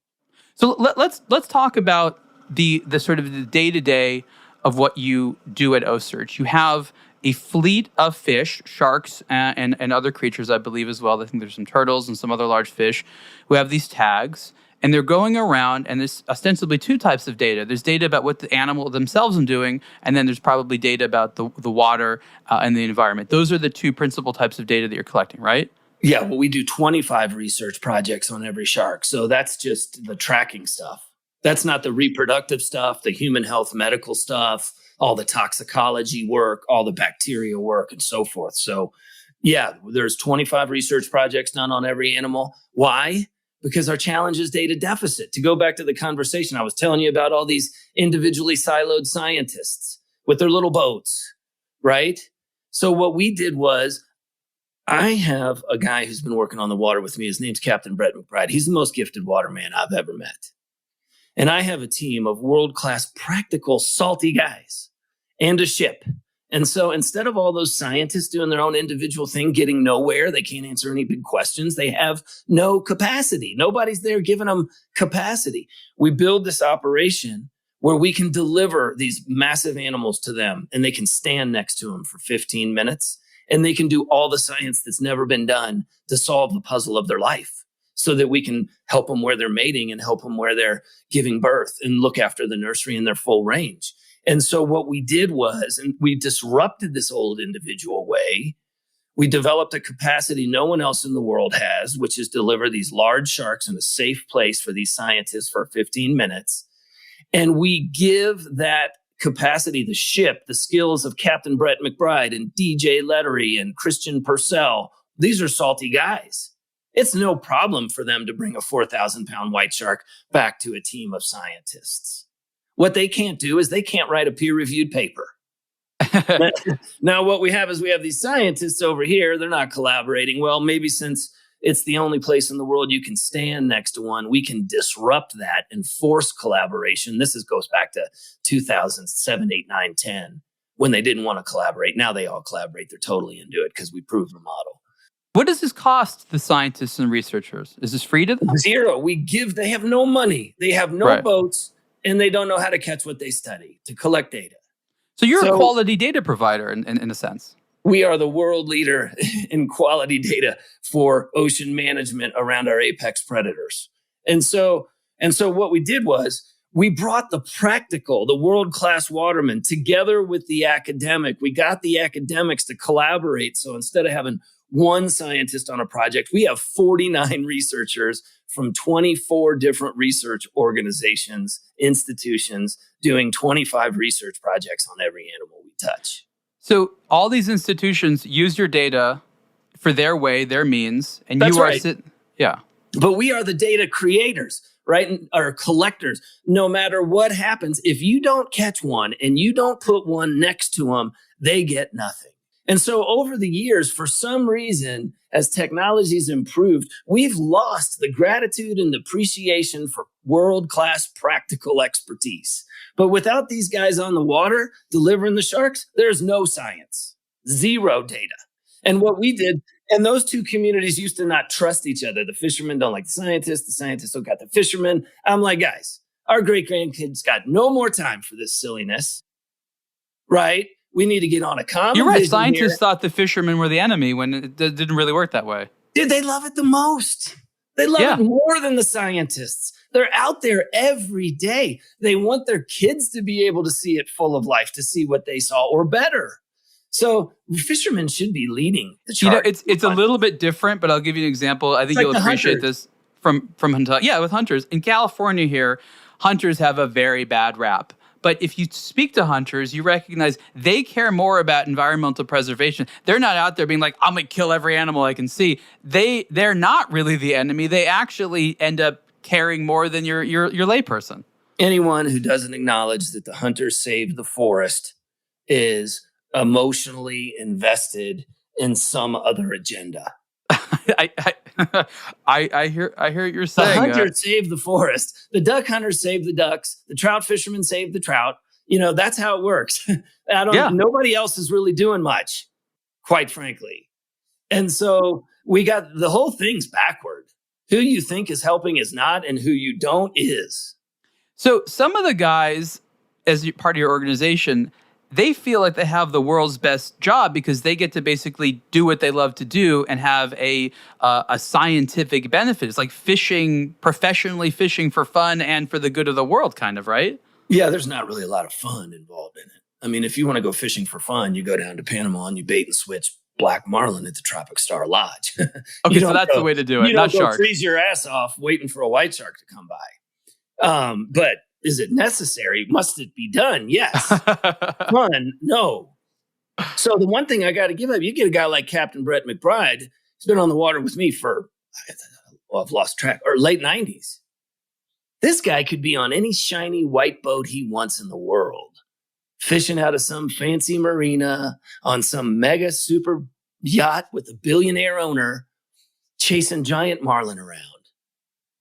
So let's talk about the sort of the day-to-day of what you do at Ocearch. You have a fleet of fish, sharks, and other creatures, I believe, as well. I think there's some turtles and some other large fish who have these tags. And they're going around, and there's ostensibly two types of data. There's data about what the animal themselves are doing, and then there's probably data about the water and the environment. Those are the two principal types of data that you're collecting, right? Yeah, well, we do 25 research projects on every shark. So that's just the tracking stuff. That's not the reproductive stuff, the human health medical stuff, all the toxicology work, all the bacteria work, and so forth. So yeah, there's 25 research projects done on every animal. Why? Because our challenge is data deficit. To go back to the conversation, I was telling you about all these individually siloed scientists with their little boats, right? So what we did was, I have a guy who's been working on the water with me. His name's Captain Brett McBride. He's the most gifted waterman I've ever met. And I have a team of world-class practical salty guys and a ship. And so instead of all those scientists doing their own individual thing, getting nowhere, they can't answer any big questions. They have no capacity. Nobody's there giving them capacity. We build this operation where we can deliver these massive animals to them, and they can stand next to them for 15 minutes, and they can do all the science that's never been done to solve the puzzle of their life, so that we can help them where they're mating and help them where they're giving birth and look after the nursery in their full range. And so what we did was, and we disrupted this old individual way. We developed a capacity no one else in the world has, which is deliver these large sharks in a safe place for these scientists for 15 minutes. And we give that capacity, the ship, the skills of Captain Brett McBride and DJ Lettery and Christian Purcell. These are salty guys. It's no problem for them to bring a 4,000-pound white shark back to a team of scientists. What they can't do is they can't write a peer-reviewed paper. Now, what we have is we have these scientists over here. They're not collaborating. Well, maybe since it's the only place in the world you can stand next to one, we can disrupt that and force collaboration. This goes back to 2007, 8, 9, 10, when they didn't want to collaborate. Now they all collaborate. They're totally into it because we proved the model. What does this cost the scientists and researchers? Is this free to them? Zero. They have no money. They have no boats, and they don't know how to catch what they study, to collect data. So you're a quality data provider in a sense. We are the world leader in quality data for ocean management around our apex predators. And so what we did was we brought the practical, the world-class watermen together with the academic. We got the academics to collaborate. So instead of having one scientist on a project, we have 49 researchers from 24 different research organizations, institutions, doing 25 research projects on every animal we touch. So all these institutions use your data for their way, their means, and That's you are right. Yeah. But we are the data creators, right? Or collectors. No matter what happens, if you don't catch one and you don't put one next to them, they get nothing. And so over the years, for some reason, as technology's improved, we've lost the gratitude and appreciation for world-class practical expertise. But without these guys on the water delivering the sharks, there's no science, zero data. And what we did, and those two communities used to not trust each other. The fishermen don't like the scientists don't got the fishermen. I'm like, guys, our great-grandkids got no more time for this silliness, right? We need to get on a common You're right. vision Scientists here. thought the fishermen were the enemy when it didn't really work that way. Dude, they love it the most. They love it more than the scientists. They're out there every day. They want their kids to be able to see it full of life, to see what they saw or better. So fishermen should be leading the charge. It's a little bit different, but I'll give you an example. I think you'll appreciate this from hunting. Yeah, with hunters. In California here, hunters have a very bad rap. But if you speak to hunters, you recognize they care more about environmental preservation. They're not out there being like, I'm going to kill every animal I can see. They're not really the enemy. They actually end up caring more than your layperson. Anyone who doesn't acknowledge that the hunters saved the forest is emotionally invested in some other agenda. I hear what you're saying. The hunters saved the forest. The duck hunters saved the ducks. The trout fishermen saved the trout. That's how it works. Nobody else is really doing much, quite frankly. And so we got the whole thing's backward. Who you think is helping is not, and who you don't is. So some of the guys, as part of your organization, they feel like they have the world's best job because they get to basically do what they love to do and have a scientific benefit. It's like fishing, professionally fishing for fun and for the good of the world, kind of, right? Yeah, there's not really a lot of fun involved in it. I mean, if you want to go fishing for fun, you go down to Panama and you bait and switch black marlin at the Tropic Star Lodge. Okay, so that's the way to do it, you not don't go sharks. freeze your ass off waiting for a white shark to come by. But is it necessary? Must it be done? Yes. Fun? No. So the one thing I got to give up, you get a guy like Captain Brett McBride, who's been on the water with me for, I've lost track, or late 90s. This guy could be on any shiny white boat he wants in the world, fishing out of some fancy marina, on some mega super yacht with a billionaire owner, chasing giant marlin around.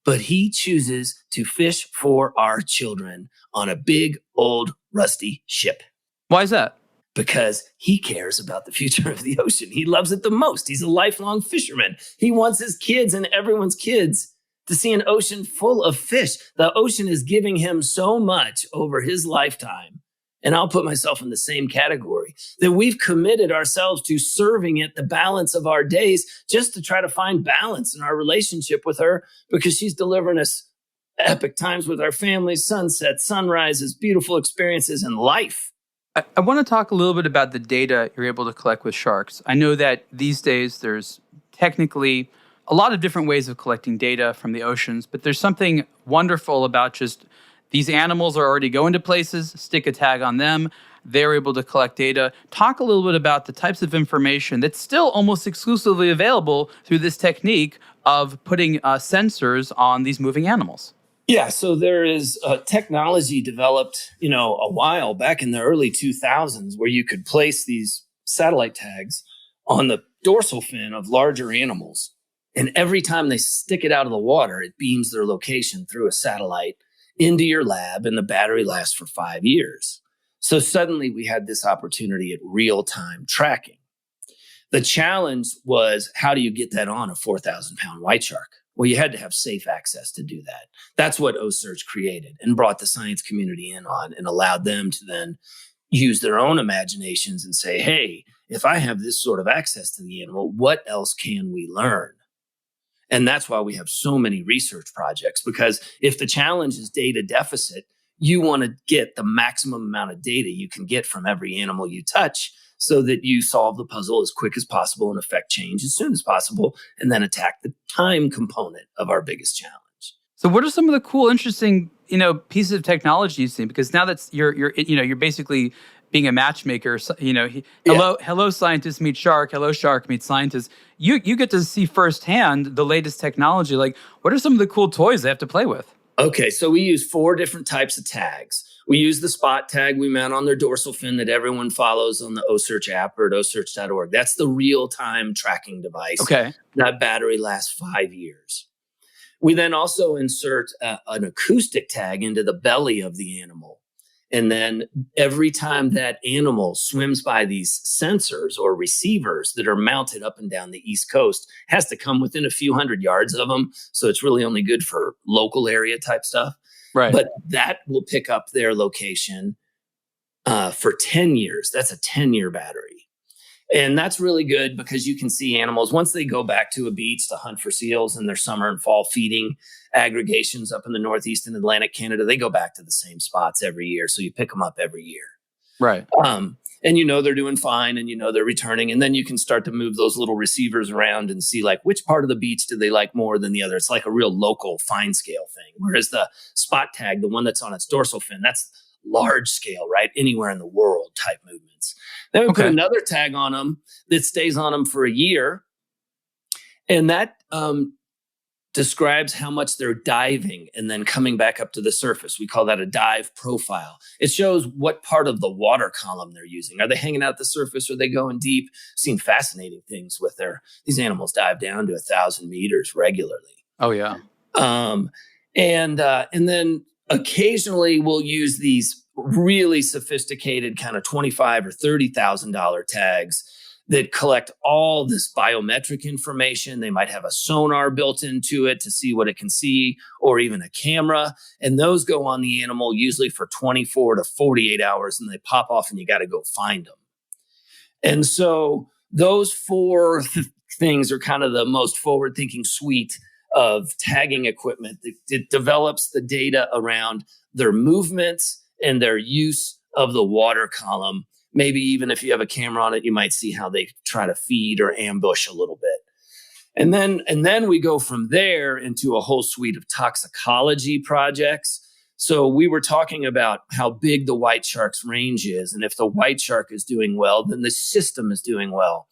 But he chooses to fish for our children on a big, old, rusty ship. Why is that? Because he cares about the future of the ocean. He loves it the most. He's a lifelong fisherman. He wants his kids and everyone's kids to see an ocean full of fish. The ocean is giving him so much over his lifetime. And I'll put myself in the same category, that we've committed ourselves to serving it the balance of our days just to try to find balance in our relationship with her, because she's delivering us epic times with our families, sunsets, sunrises, beautiful experiences in life. I want to talk a little bit about the data you're able to collect with sharks. I know that these days there's technically a lot of different ways of collecting data from the oceans, but there's something wonderful about just these animals are already going to places, stick a tag on them, they're able to collect data. Talk a little bit about the types of information that's still almost exclusively available through this technique of putting sensors on these moving animals. Yeah, so there is technology developed, a while back in the early 2000s where you could place these satellite tags on the dorsal fin of larger animals. And every time they stick it out of the water, it beams their location through a satellite into your lab, and the battery lasts for 5 years. So suddenly we had this opportunity at real-time tracking. The challenge was, how do you get that on a 4,000-pound white shark? Well, you had to have safe access to do that. That's what Ocearch created and brought the science community in on, and allowed them to then use their own imaginations and say, hey, if I have this sort of access to the animal, what else can we learn? And that's why we have so many research projects, because if the challenge is data deficit, you want to get the maximum amount of data you can get from every animal you touch so that you solve the puzzle as quick as possible and affect change as soon as possible, and then attack the time component of our biggest challenge. So what are some of the cool, interesting, pieces of technology you've seen? Because now that's you're basically being a matchmaker. Hello, scientist meet shark. Hello, shark meets scientist. You get to see firsthand the latest technology. Like, what are some of the cool toys they have to play with? Okay, so we use 4 different types of tags. We use the spot tag we mount on their dorsal fin that everyone follows on the Ocearch app or at ocearch.org. That's the real-time tracking device. Okay. That battery lasts 5 years. We then also insert an acoustic tag into the belly of the animal. And then every time that animal swims by these sensors or receivers that are mounted up and down the East Coast, has to come within a few hundred yards of them. So it's really only good for local area type stuff. Right. But that will pick up their location for 10 years. That's a 10-year battery. And that's really good because you can see animals once they go back to a beach to hunt for seals in their summer and fall feeding aggregations up in the Northeast and Atlantic Canada. They go back to the same spots every year. So you pick them up every year. Right. And they're doing fine, and they're returning. And then you can start to move those little receivers around and see like which part of the beach do they like more than the other. It's like a real local fine scale thing. Whereas the spot tag, the one that's on its dorsal fin, that's large scale, right? Anywhere in the world type movements. Then we put another tag on them that stays on them for a year. And that describes how much they're diving and then coming back up to the surface. We call that a dive profile. It shows what part of the water column they're using. Are they hanging out at the surface? Are they going deep? Seen fascinating things with these animals dive down to 1,000 meters regularly. Oh, yeah. And then occasionally we'll use these really sophisticated kind of $25,000 or $30,000 tags that collect all this biometric information. They might have a sonar built into it to see what it can see, or even a camera. And those go on the animal usually for 24 to 48 hours, and they pop off and you got to go find them. And so those four things are kind of the most forward-thinking suite of tagging equipment. It develops the data around their movements and their use of the water column. Maybe even if you have a camera on it, you might see how they try to feed or ambush a little bit. And then we go from there into a whole suite of toxicology projects. So we were talking about how big the white shark's range is. And if the white shark is doing well, then the system is doing well.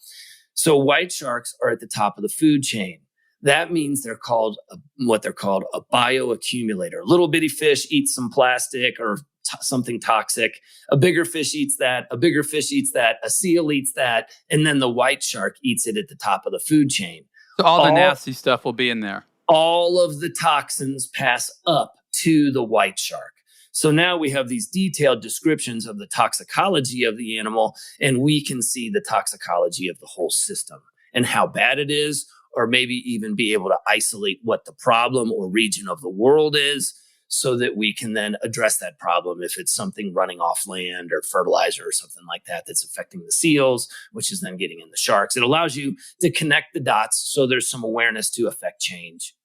So white sharks are at the top of the food chain. That means they're called what they're called a bioaccumulator. Little bitty fish eats some plastic or something toxic. A bigger fish eats that. A bigger fish eats that. A seal eats that. And then the white shark eats it at the top of the food chain. So all the nasty stuff will be in there. All of the toxins pass up to the white shark. So now we have these detailed descriptions of the toxicology of the animal, and we can see the toxicology of the whole system and how bad it is, or maybe even be able to isolate what the problem or region of the world is, so that we can then address that problem if it's something running off land or fertilizer or something like that that's affecting the seals, which is then getting in the sharks. It allows you to connect the dots so there's some awareness to affect change.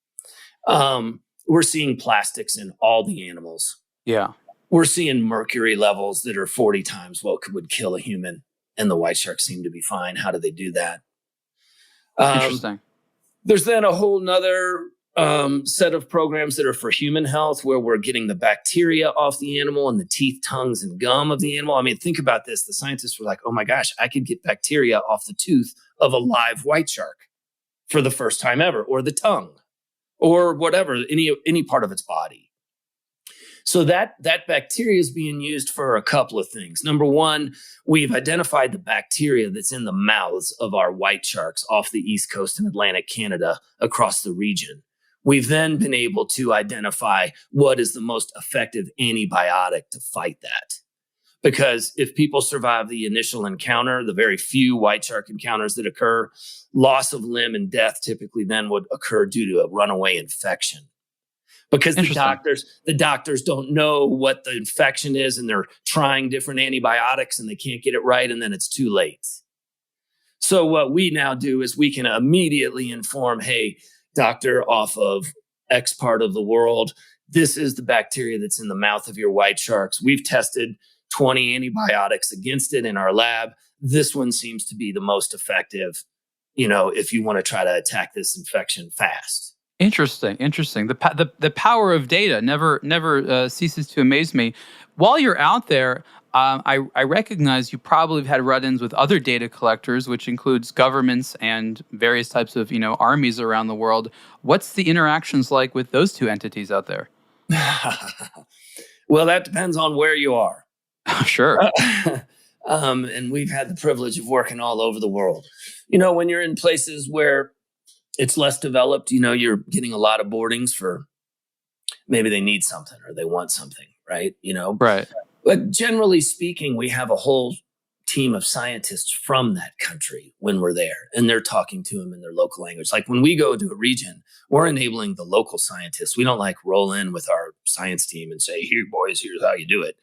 We're seeing plastics in all the animals. Yeah. We're seeing mercury levels that are 40 times what would kill a human, and the white sharks seem to be fine. How do they do that? Interesting. There's then a whole nother set of programs that are for human health, where we're getting the bacteria off the animal and the teeth, tongues, and gum of the animal. I mean, think about this. The scientists were like, oh my gosh, I could get bacteria off the tooth of a live white shark for the first time ever, or the tongue, or whatever, any part of its body. So that bacteria is being used for a couple of things. Number one, we've identified the bacteria that's in the mouths of our white sharks off the East Coast and Atlantic Canada across the region. We've then been able to identify what is the most effective antibiotic to fight that. Because if people survive the initial encounter, the very few white shark encounters that occur, loss of limb and death typically then would occur due to a runaway infection. Because the doctors don't know what the infection is, and they're trying different antibiotics and they can't get it right, and then it's too late. So what we now do is we can immediately inform, hey, doctor, off of X part of the world, this is the bacteria that's in the mouth of your white sharks. We've tested 20 antibiotics against it in our lab. This one seems to be the most effective, if you want to try to attack this infection fast. Interesting. The power of data never ceases to amaze me. While you're out there, I recognize you probably have had run-ins with other data collectors, which includes governments and various types of armies around the world. What's the interactions like with those two entities out there? Well, that depends on where you are. Sure. And we've had the privilege of working all over the world. When you're in places where it's less developed, you're getting a lot of boardings for maybe they need something or they want something, right? Right. But generally speaking, we have a whole team of scientists from that country when we're there, and they're talking to them in their local language. Like when we go to a region, we're enabling the local scientists. We don't roll in with our science team and say, here, boys, here's how you do it.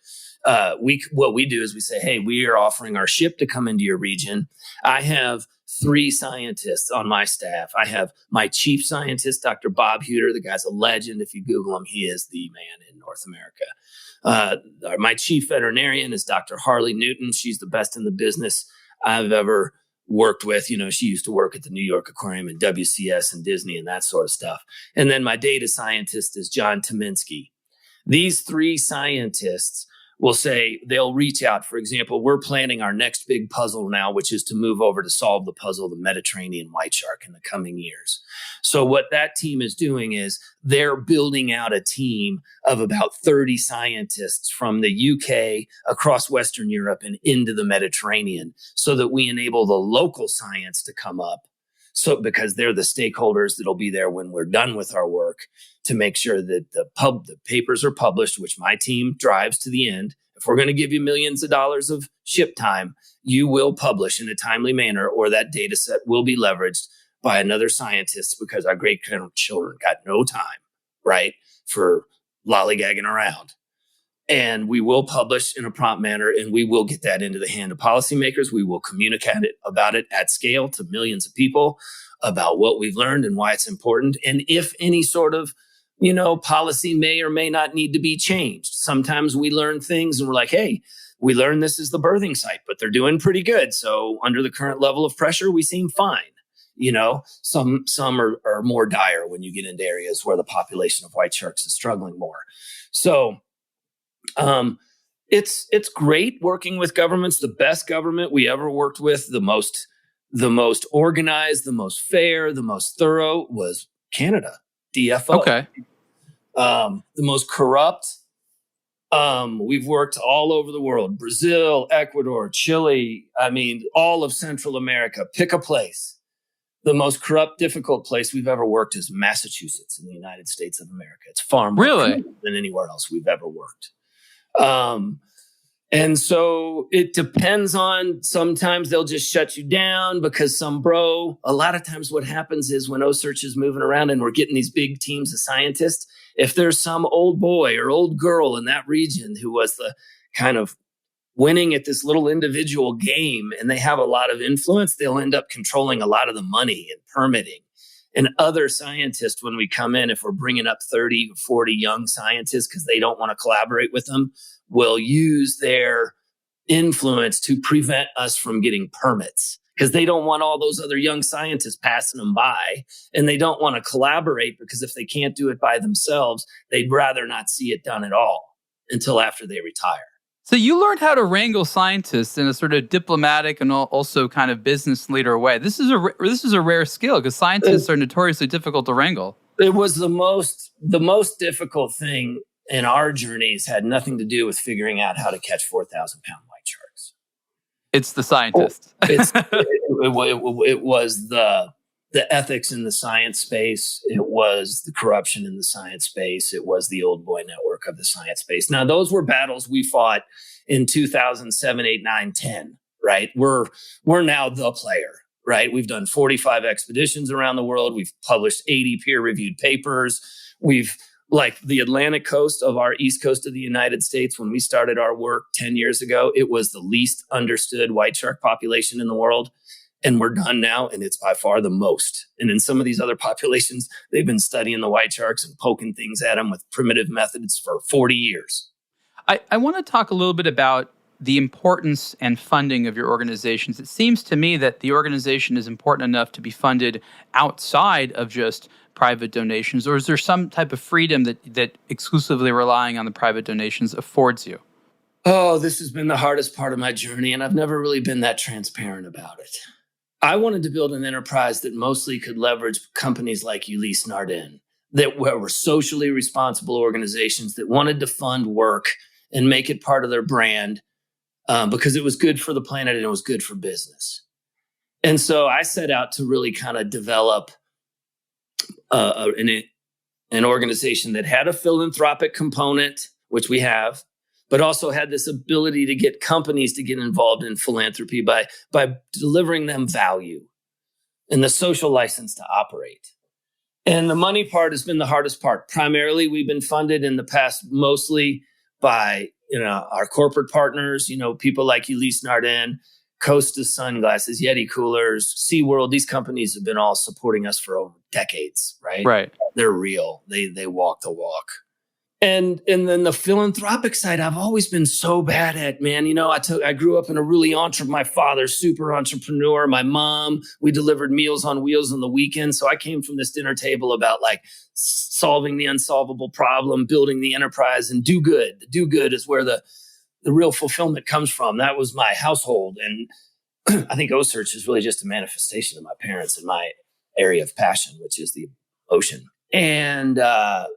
What we do is we say, hey, we are offering our ship to come into your region. I have 3 scientists on my staff. I have my chief scientist, Dr. Bob Huter. The guy's a legend. If you Google him, he is the man in North America. My chief veterinarian is Dr. Harley Newton. She's the best in the business I've ever worked with. She used to work at the New York Aquarium and WCS and Disney and that sort of stuff. And then my data scientist is John Tominski. These 3 scientists will say, they'll reach out. For example, we're planning our next big puzzle now, which is to move over to solve the puzzle of the Mediterranean white shark in the coming years. So what that team is doing is they're building out a team of about 30 scientists from the UK across Western Europe and into the Mediterranean, so that we enable the local science to come up. So because they're the stakeholders that'll be there when we're done with our work, to make sure that the papers are published, which my team drives to the end. If we're going to give you millions of dollars of ship time, you will publish in a timely manner, or that data set will be leveraged by another scientist, because our great grandchildren got no time, right, for lollygagging around. And we will publish in a prompt manner, and we will get that into the hand of policymakers. We will communicate about it at scale to millions of people about what we've learned and why it's important. And if any sort of, policy may or may not need to be changed. Sometimes we learn things and we're like, hey, we learned this is the birthing site, but they're doing pretty good. So under the current level of pressure, we seem fine. Some are more dire when you get into areas where the population of white sharks is struggling more. So it's great working with governments. The best government we ever worked with, the most organized, the most fair, the most thorough was Canada, DFO. Okay. The most corrupt. We've worked all over the world: Brazil, Ecuador, Chile. All of Central America. Pick a place. The most corrupt, difficult place we've ever worked is Massachusetts in the United States of America. It's far more corrupt than anywhere else we've ever worked. And so it depends on, sometimes they'll just shut you down because a lot of times what happens is when Ocearch is moving around and we're getting these big teams of scientists, if there's some old boy or old girl in that region who was the kind of winning at this little individual game and they have a lot of influence, they'll end up controlling a lot of the money and permitting. And other scientists, when we come in, if we're bringing up 30 or 40 young scientists because they don't want to collaborate with them, will use their influence to prevent us from getting permits, because they don't want all those other young scientists passing them by, and they don't want to collaborate because if they can't do it by themselves, they'd rather not see it done at all until after they retire. So you learned how to wrangle scientists in a sort of diplomatic and also kind of business leader way. This is a rare skill because scientists are notoriously difficult to wrangle. It was the most difficult thing in our journeys had nothing to do with figuring out how to catch 4,000-pound white sharks. It's the scientists. It was the ethics in the science space. It was the corruption in the science space. It was the old boy network of the science space. Now, those were battles we fought in 2007, 8, 9, 10, right? We're now the player, right? We've done 45 expeditions around the world. We've published 80 peer-reviewed papers. Like the Atlantic coast of our east coast of the United States, when we started our work 10 years ago, it was the least understood white shark population in the world. And we're done now, and it's by far the most. And in some of these other populations, they've been studying the white sharks and poking things at them with primitive methods for 40 years. I want to talk a little bit about the importance and funding of your organizations. It seems to me that the organization is important enough to be funded outside of just private donations, or is there some type of freedom that exclusively relying on the private donations affords you? Oh, this has been the hardest part of my journey, and I've never really been that transparent about it. I wanted to build an enterprise that mostly could leverage companies like Ulysse, Nardin, that were socially responsible organizations that wanted to fund work and make it part of their brand because it was good for the planet and it was good for business. And so I set out to really kind of develop an organization that had a philanthropic component, which we have, but also had this ability to get companies to get involved in philanthropy by delivering them value and the social license to operate. And the money part has been the hardest part. Primarily, we've been funded in the past mostly by our corporate partners, people like Ulysse, Nardin, Costa Sunglasses, Yeti Coolers, SeaWorld. These companies have been all supporting us for over decades, right? Right. They're real. They walk the walk. And then the philanthropic side, I've always been so bad at, man. I grew up in a really my father's super entrepreneur. My mom, we delivered Meals on Wheels on the weekend. So I came from this dinner table about like solving the unsolvable problem, building the enterprise, and do good. The do good is where the real fulfillment comes from. That was my household. And I think Ocearch is really just a manifestation of my parents and my area of passion, which is the ocean. And, oh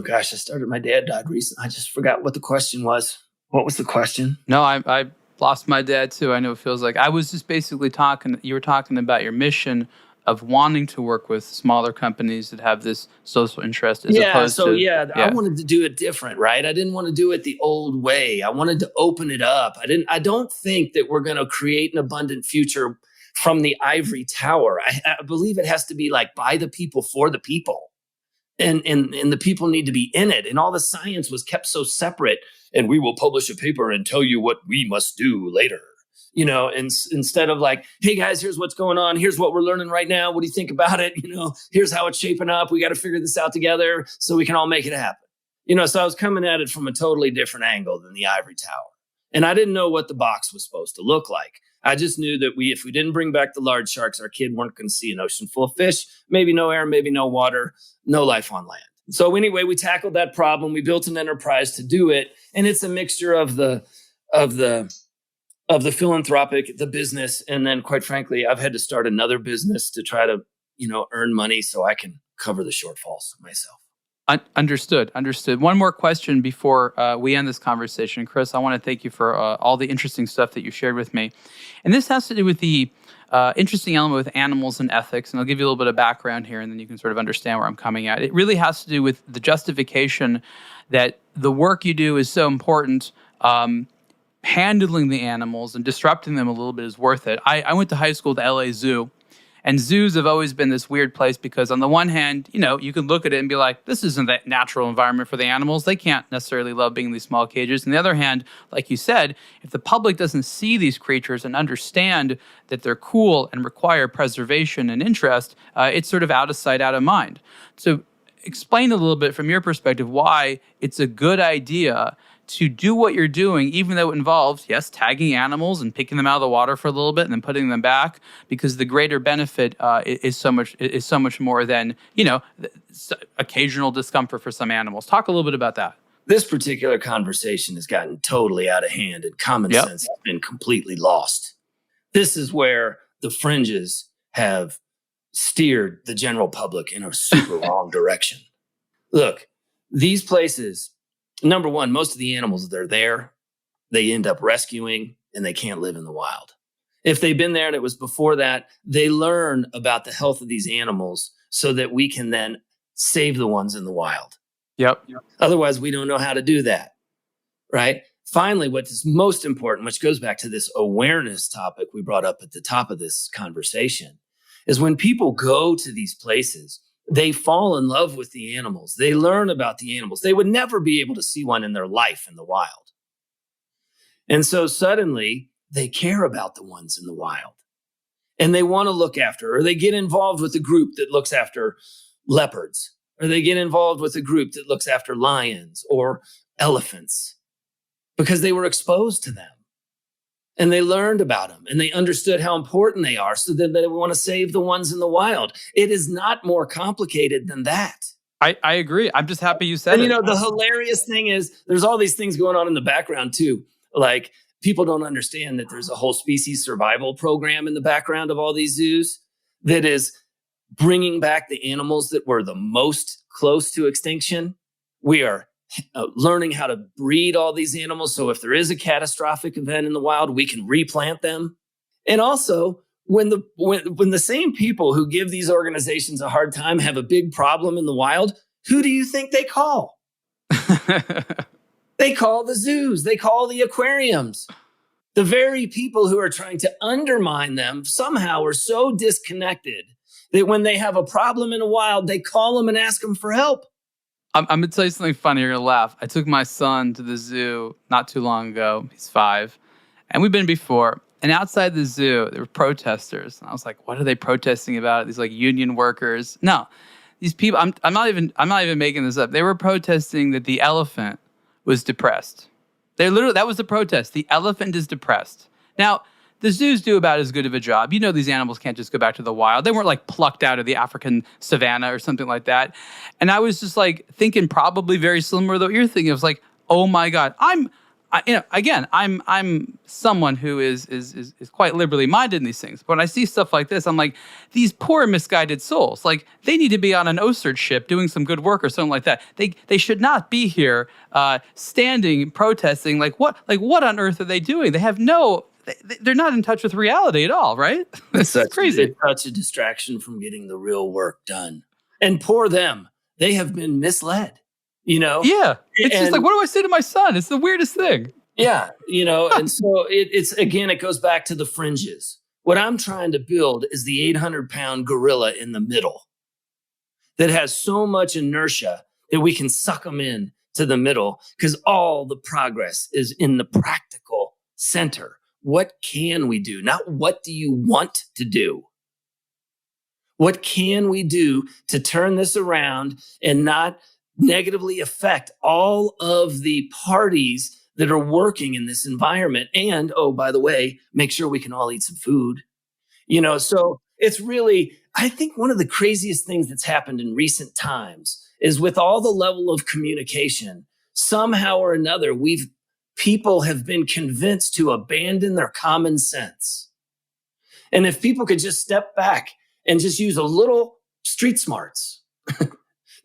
gosh, my dad died recently. I just forgot what the question was. What was the question? No, I lost my dad too. I know it feels like I was just basically you were talking about your mission of wanting to work with smaller companies that have this social interest as opposed to... I wanted to do it different, right? I didn't want to do it the old way. I wanted to open it up. I don't think that we're going to create an abundant future from the ivory tower. I believe it has to be like by the people, for the people. And the people need to be in it. And all the science was kept so separate. And we will publish a paper and tell you what we must do later. And instead of like, hey guys, here's what's going on. Here's what we're learning right now. What do you think about it? Here's how it's shaping up. We got to figure this out together so we can all make it happen. So I was coming at it from a totally different angle than the ivory tower. And I didn't know what the box was supposed to look like. I just knew that if we didn't bring back the large sharks, our kid weren't going to see an ocean full of fish, maybe no air, maybe no water, no life on land. So anyway, we tackled that problem. We built an enterprise to do it. And it's a mixture of the philanthropic, the business. And then quite frankly, I've had to start another business to try to, earn money so I can cover the shortfalls myself. Understood. One more question before we end this conversation. Chris, I want to thank you for all the interesting stuff that you shared with me. And this has to do with the interesting element with animals and ethics. And I'll give you a little bit of background here, and then you can sort of understand where I'm coming at. It really has to do with the justification that the work you do is so important. Handling the animals and disrupting them a little bit is worth it. I went to high school at the LA Zoo. And zoos have always been this weird place because on the one hand, you can look at it and be like, this isn't the natural environment for the animals. They can't necessarily love being in these small cages. On the other hand, like you said, if the public doesn't see these creatures and understand that they're cool and require preservation and interest, it's sort of out of sight, out of mind. So explain a little bit from your perspective why it's a good idea to do what you're doing, even though it involves, yes, tagging animals and picking them out of the water for a little bit and then putting them back, because the greater benefit is so much more than occasional discomfort for some animals. Talk a little bit about that. This particular conversation has gotten totally out of hand, and common sense has been completely lost. This is where the fringes have steered the general public in a super wrong direction. Look, these places. Number one, most of the animals that are there, they end up rescuing and they can't live in the wild. If they've been there and it was before that, they learn about the health of these animals so that we can then save the ones in the wild. Yep. Otherwise, we don't know how to do that, right? Finally, what is most important, which goes back to this awareness topic we brought up at the top of this conversation, is when people go to these places, they fall in love with the animals. They learn about the animals. They would never be able to see one in their life in the wild. And so suddenly they care about the ones in the wild and they want to look after, or they get involved with a group that looks after leopards, or they get involved with a group that looks after lions or elephants because they were exposed to them. And they learned about them and they understood how important they are, so that they want to save the ones in the wild. It is not more complicated than that. I agree. I'm just happy you said it. And the hilarious thing is there's all these things going on in the background too. Like, people don't understand that there's a whole species survival program in the background of all these zoos that is bringing back the animals that were the most close to extinction. We are learning how to breed all these animals, so if there is a catastrophic event in the wild, we can replant them. And also, when the same people who give these organizations a hard time have a big problem in the wild, who do you think they call? They call the zoos. They call the aquariums. The very people who are trying to undermine them somehow are so disconnected that when they have a problem in the wild, they call them and ask them for help. I'm going to tell you something funny. You're going to laugh. I took my son to the zoo not too long ago. He's 5. And we've been before. And outside the zoo, there were protesters. And I was like, what are they protesting about? These like union workers. No, these people, I'm not even making this up. They were protesting that the elephant was depressed. That was the protest. The elephant is depressed. Now, the zoos do about as good of a job. These animals can't just go back to the wild. They weren't like plucked out of the African savannah or something like that. And I was just like thinking probably very similar to what you're thinking. I was like, oh my God, I'm someone who is quite liberally minded in these things. But when I see stuff like this, I'm like, these poor misguided souls, like they need to be on an Ocearch ship doing some good work or something like that. They should not be here standing protesting. Like what on earth are they doing? They have no they're not in touch with reality at all, right? It's crazy. It's such a distraction from getting the real work done. And poor them. They have been misled, Yeah. It's just like, what do I say to my son? It's the weirdest thing. Yeah. And so it goes back to the fringes. What I'm trying to build is the 800-pound gorilla in the middle that has so much inertia that we can suck them in to the middle, because all the progress is in the practical center. What can we do? Not what do you want to do? What can we do to turn this around and not negatively affect all of the parties that are working in this environment? And, oh, by the way, make sure we can all eat some food. So it's really, I think one of the craziest things that's happened in recent times is with all the level of communication, somehow or another, people have been convinced to abandon their common sense. And if people could just step back and just use a little street smarts,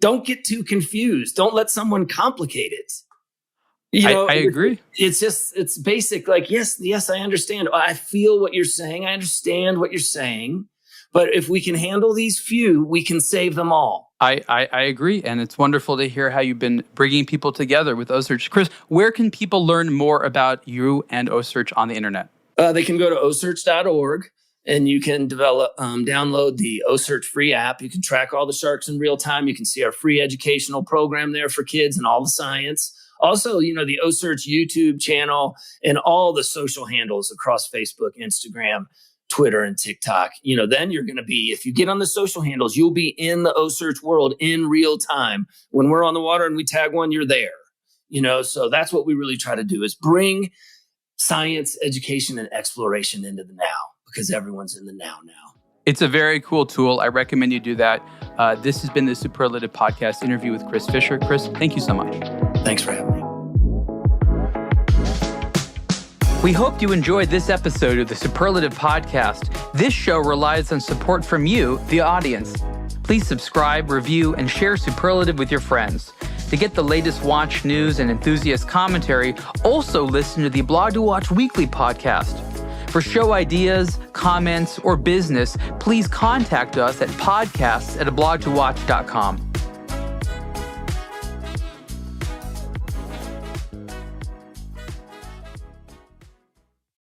don't get too confused. Don't let someone complicate it. I agree. It's basic. Like, yes, I understand. I feel what you're saying. I understand what you're saying. But if we can handle these few, we can save them all. I agree. And it's wonderful to hear how you've been bringing people together with Ocearch. Chris, where can people learn more about you and Ocearch on the internet? They can go to ocearch.org. And you can download the Ocearch free app. You can track all the sharks in real time. You can see our free educational program there for kids and all the science. Also, the Ocearch YouTube channel and all the social handles across Facebook, Instagram, Twitter, and TikTok. Then you're going to be, if you get on the social handles, you'll be in the Ocearch world in real time. When we're on the water and we tag one, you're there. So that's what we really try to do, is bring science, education, and exploration into the now. Because everyone's in the now. It's a very cool tool. I recommend you do that. This has been the Superlative Podcast interview with Chris Fischer. Chris, thank you so much. Thanks for having me. We hope you enjoyed this episode of the Superlative Podcast. This show relies on support from you, the audience. Please subscribe, review, and share Superlative with your friends. To get the latest watch news and enthusiast commentary, also listen to the Blog to Watch Weekly podcast. For show ideas, comments, or business, please contact us at podcasts@ablogtowatch.com.